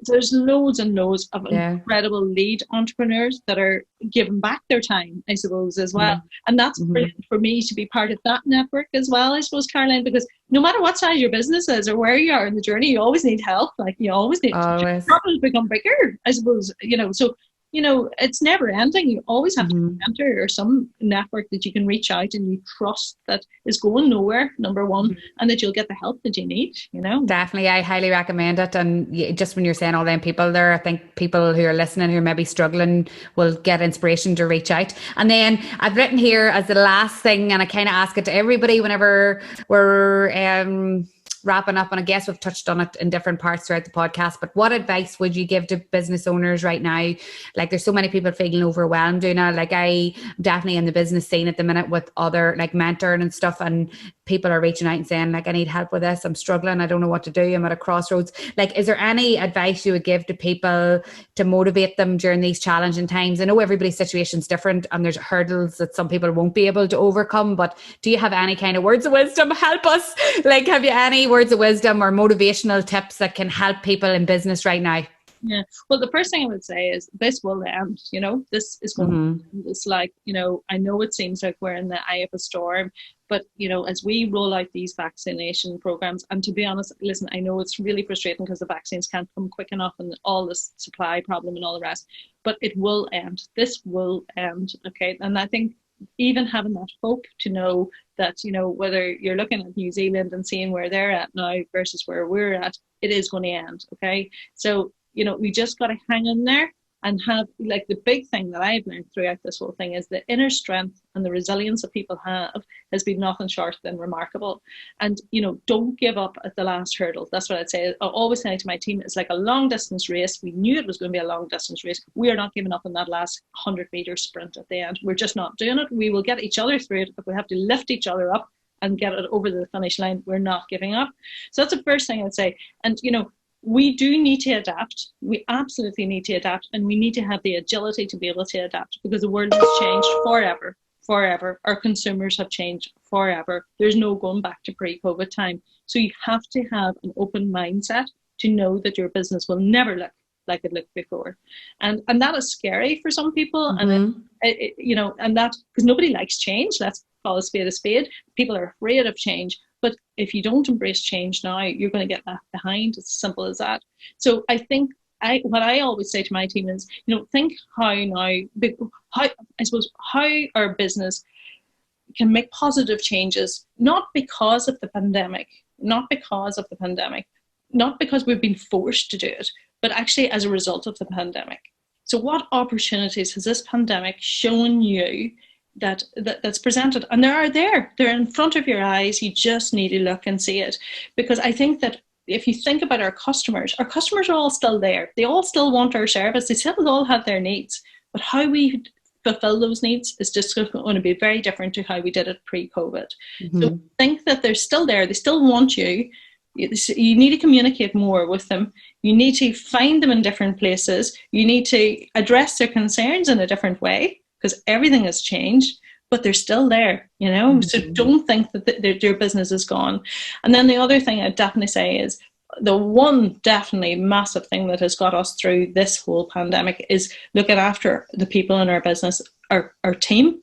There's loads and loads of incredible lead entrepreneurs that are giving back their time, I suppose, as well. And that's brilliant for me to be part of that network as well, I suppose, Caroline, because no matter what size your business is or where you are in the journey, you always need help. Like, you always need problems become bigger, I suppose, you know. So, you know, it's never ending. You always have to enter or some network that you can reach out and you trust that is going nowhere, number one, and that you'll get the help that you need, you know. Definitely, I highly recommend it. And just when you're saying all them people there, I think people who are listening who are maybe struggling will get inspiration to reach out. And then I've written here as the last thing, and I kind of ask it to everybody whenever we're wrapping up, and I guess we've touched on it in different parts throughout the podcast, but what advice would you give to business owners right now? Like, there's so many people feeling overwhelmed, Oonagh. Like, I definitely in the business scene at the minute with other like mentoring and stuff, and people are reaching out and saying, like, I need help with this, I'm struggling, I don't know what to do, I'm at a crossroads. Like, is there any advice you would give to people to motivate them during these challenging times? I know everybody's situation is different and there's hurdles that some people won't be able to overcome, but do you have any kind of words of wisdom? Help us. Like, have you any words of wisdom or motivational tips that can help people in business right now? Yeah. Well, the first thing I would say is this will end, this is going to end. It's like, I know it seems like we're in the eye of a storm, but, as we roll out these vaccination programs, and to be honest, listen, I know it's really frustrating because the vaccines can't come quick enough and all this supply problem and all the rest, but it will end. This will end. Okay. And I think even having that hope to know that, whether you're looking at New Zealand and seeing where they're at now versus where we're at, it is going to end. Okay. So, we just got to hang in there and have, like, the big thing that I've learned throughout this whole thing is the inner strength and the resilience that people have has been nothing short than remarkable. And, don't give up at the last hurdle. That's what I'd say. I always say to my team, it's like a long distance race. We knew it was going to be a long distance race. We are not giving up on that last 100-meter sprint at the end. We're just not doing it. We will get each other through it. If we have to lift each other up and get it over the finish line, we're not giving up. So that's the first thing I'd say. And, we do need to adapt. We absolutely need to adapt, and we need to have the agility to be able to adapt because the world has changed forever. Our consumers have changed forever. There's no going back to pre-COVID time. So you have to have an open mindset to know that your business will never look like it looked before. And that is scary for some people. And, and that, because nobody likes change. Let's call a spade a spade. People are afraid of change. But if you don't embrace change now, you're going to get left behind. It's as simple as that. So I think what I always say to my team is, think how our business can make positive changes, not because of the pandemic, not because we've been forced to do it, but actually as a result of the pandemic. So what opportunities has this pandemic shown you that's presented? And they're in front of your eyes. You just need to look and see it. Because I think that if you think about our customers are all still there. They all still want our service. They still all have their needs. But how we fulfill those needs is just going to be very different to how we did it pre-COVID. So think that they're still there. They still want you. You need to communicate more with them. You need to find them in different places. You need to address their concerns in a different way, because everything has changed, but they're still there, So don't think that your business is gone. And then the other thing I'd definitely say is the one definitely massive thing that has got us through this whole pandemic is looking after the people in our business, our team,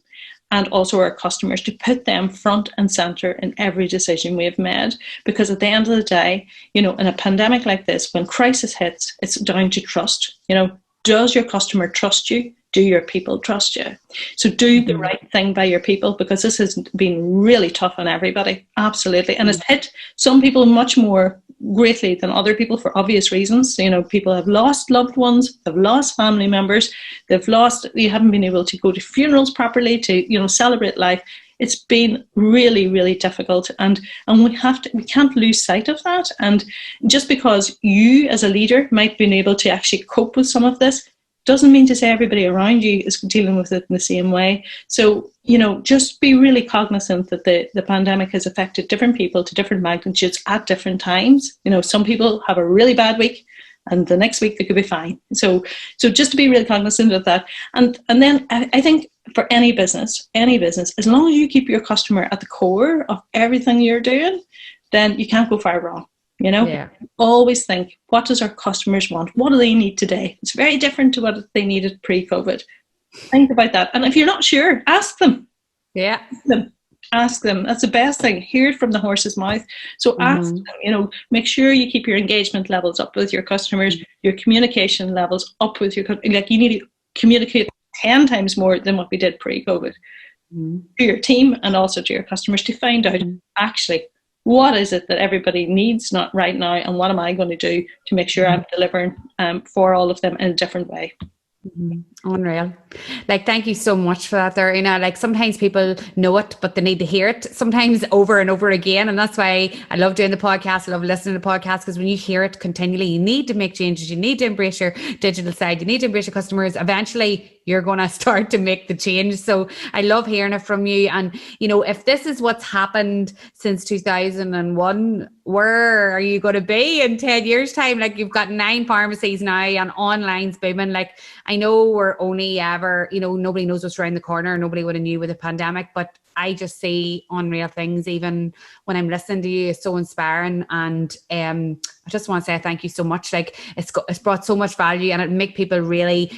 and also our customers, to put them front and center in every decision we've made. Because at the end of the day, in a pandemic like this, when crisis hits, it's down to trust. Does your customer trust you? Do your people trust you? So do the right thing by your people, because this has been really tough on everybody. Absolutely. And it's hit some people much more greatly than other people for obvious reasons. People have lost loved ones, they've lost family members, you haven't been able to go to funerals properly, to, celebrate life. It's been really, really difficult, and we can't lose sight of that. And just because you as a leader might be able to actually cope with some of this doesn't mean to say everybody around you is dealing with it in the same way. So, just be really cognizant that the pandemic has affected different people to different magnitudes at different times. Some people have a really bad week, and the next week they could be fine. So just to be really cognizant of that. And then I think for any business, as long as you keep your customer at the core of everything you're doing, then you can't go far wrong. Always think, what does our customers want? What do they need today? It's very different to what they needed pre-COVID. Think about that. And if you're not sure, ask them. Yeah. Ask them. That's the best thing. Hear it from the horse's mouth. So ask them, make sure you keep your engagement levels up with your customers, your communication levels up with your, you need to communicate 10 times more than what we did pre-COVID to your team and also to your customers, to find out actually, what is it that everybody needs not right now, and what am I going to do to make sure I'm delivering for all of them in a different way? Unreal. Like, thank you so much for that there, like sometimes people know it, but they need to hear it sometimes over and over again. And that's why I love doing the podcast. I love listening to the podcast, because when you hear it continually, you need to make changes. You need to embrace your digital side. You need to embrace your customers. Eventually you're going to start to make the change. So I love hearing it from you. And, if this is what's happened since 2001, where are you going to be in 10 years time? Like, you've got 9 pharmacies now and online's booming. Like, I know we're only ever, nobody knows what's around the corner. Nobody would have knew with the pandemic, but I just see unreal things. Even when I'm listening to you, it's so inspiring. And I just want to say thank you so much. Like, it's brought so much value, and it make people really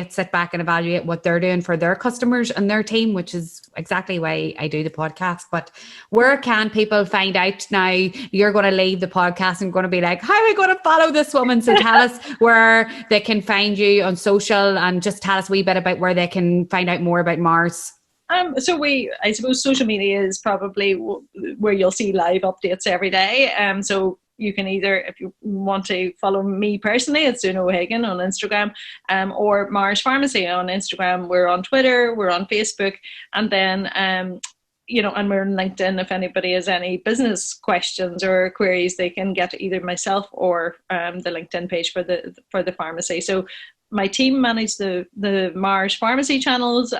sit back and evaluate what they're doing for their customers and their team, which is exactly why I do the podcast. But where can people find out now? You're going to leave the podcast and going to be like, how are we going to follow this woman? So tell us where they can find you on social, and just tell us a wee bit about where they can find out more about Meaghers. I suppose social media is probably where you'll see live updates every day. So you can either, if you want to follow me personally, it's Oonagh O'Hagan on Instagram, or Meaghers Pharmacy on Instagram. We're on Twitter, we're on Facebook, and then and we're on LinkedIn. If anybody has any business questions or queries, they can get to either myself or the LinkedIn page for the pharmacy. So my team manage the Meaghers Pharmacy channels,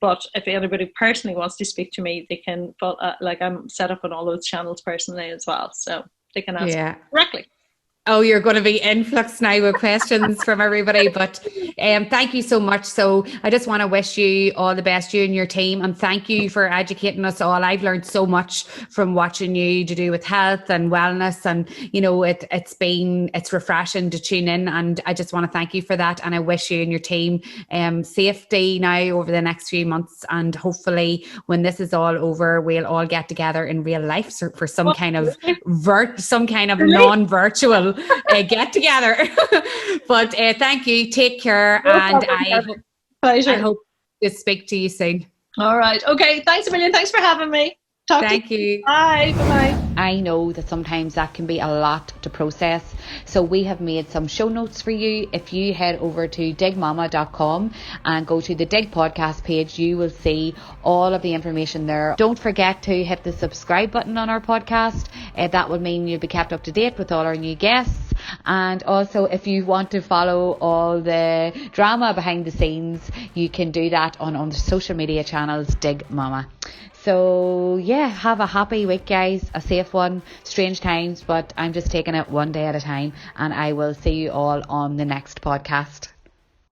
but if anybody personally wants to speak to me, they can, I'm set up on all those channels personally as well. So they can ask directly. Oh, you're going to be influx now with questions from everybody, but thank you so much. So I just want to wish you all the best, you and your team, and thank you for educating us all. I've learned so much from watching you to do with health and wellness, and it's refreshing to tune in, and I just want to thank you for that. And I wish you and your team safety now over the next few months, and hopefully when this is all over, we'll all get together in real life for some kind of non-virtual get together. But thank you, take care, and I hope to speak to you soon. All right, okay, thanks a million. Thanks for having me. Thank you. Bye. I know that sometimes that can be a lot to process, so we have made some show notes for you. If you head over to digmama.com and go to the Digg podcast page, you will see all of the information there. Don't forget to hit the subscribe button on our podcast. That will mean you'll be kept up to date with all our new guests. And also, if you want to follow all the drama behind the scenes, you can do that on the social media channels Digg Mama. So yeah, have a happy week, guys, a safe one. Strange times, but I'm just taking it one day at a time, and I will see you all on the next podcast.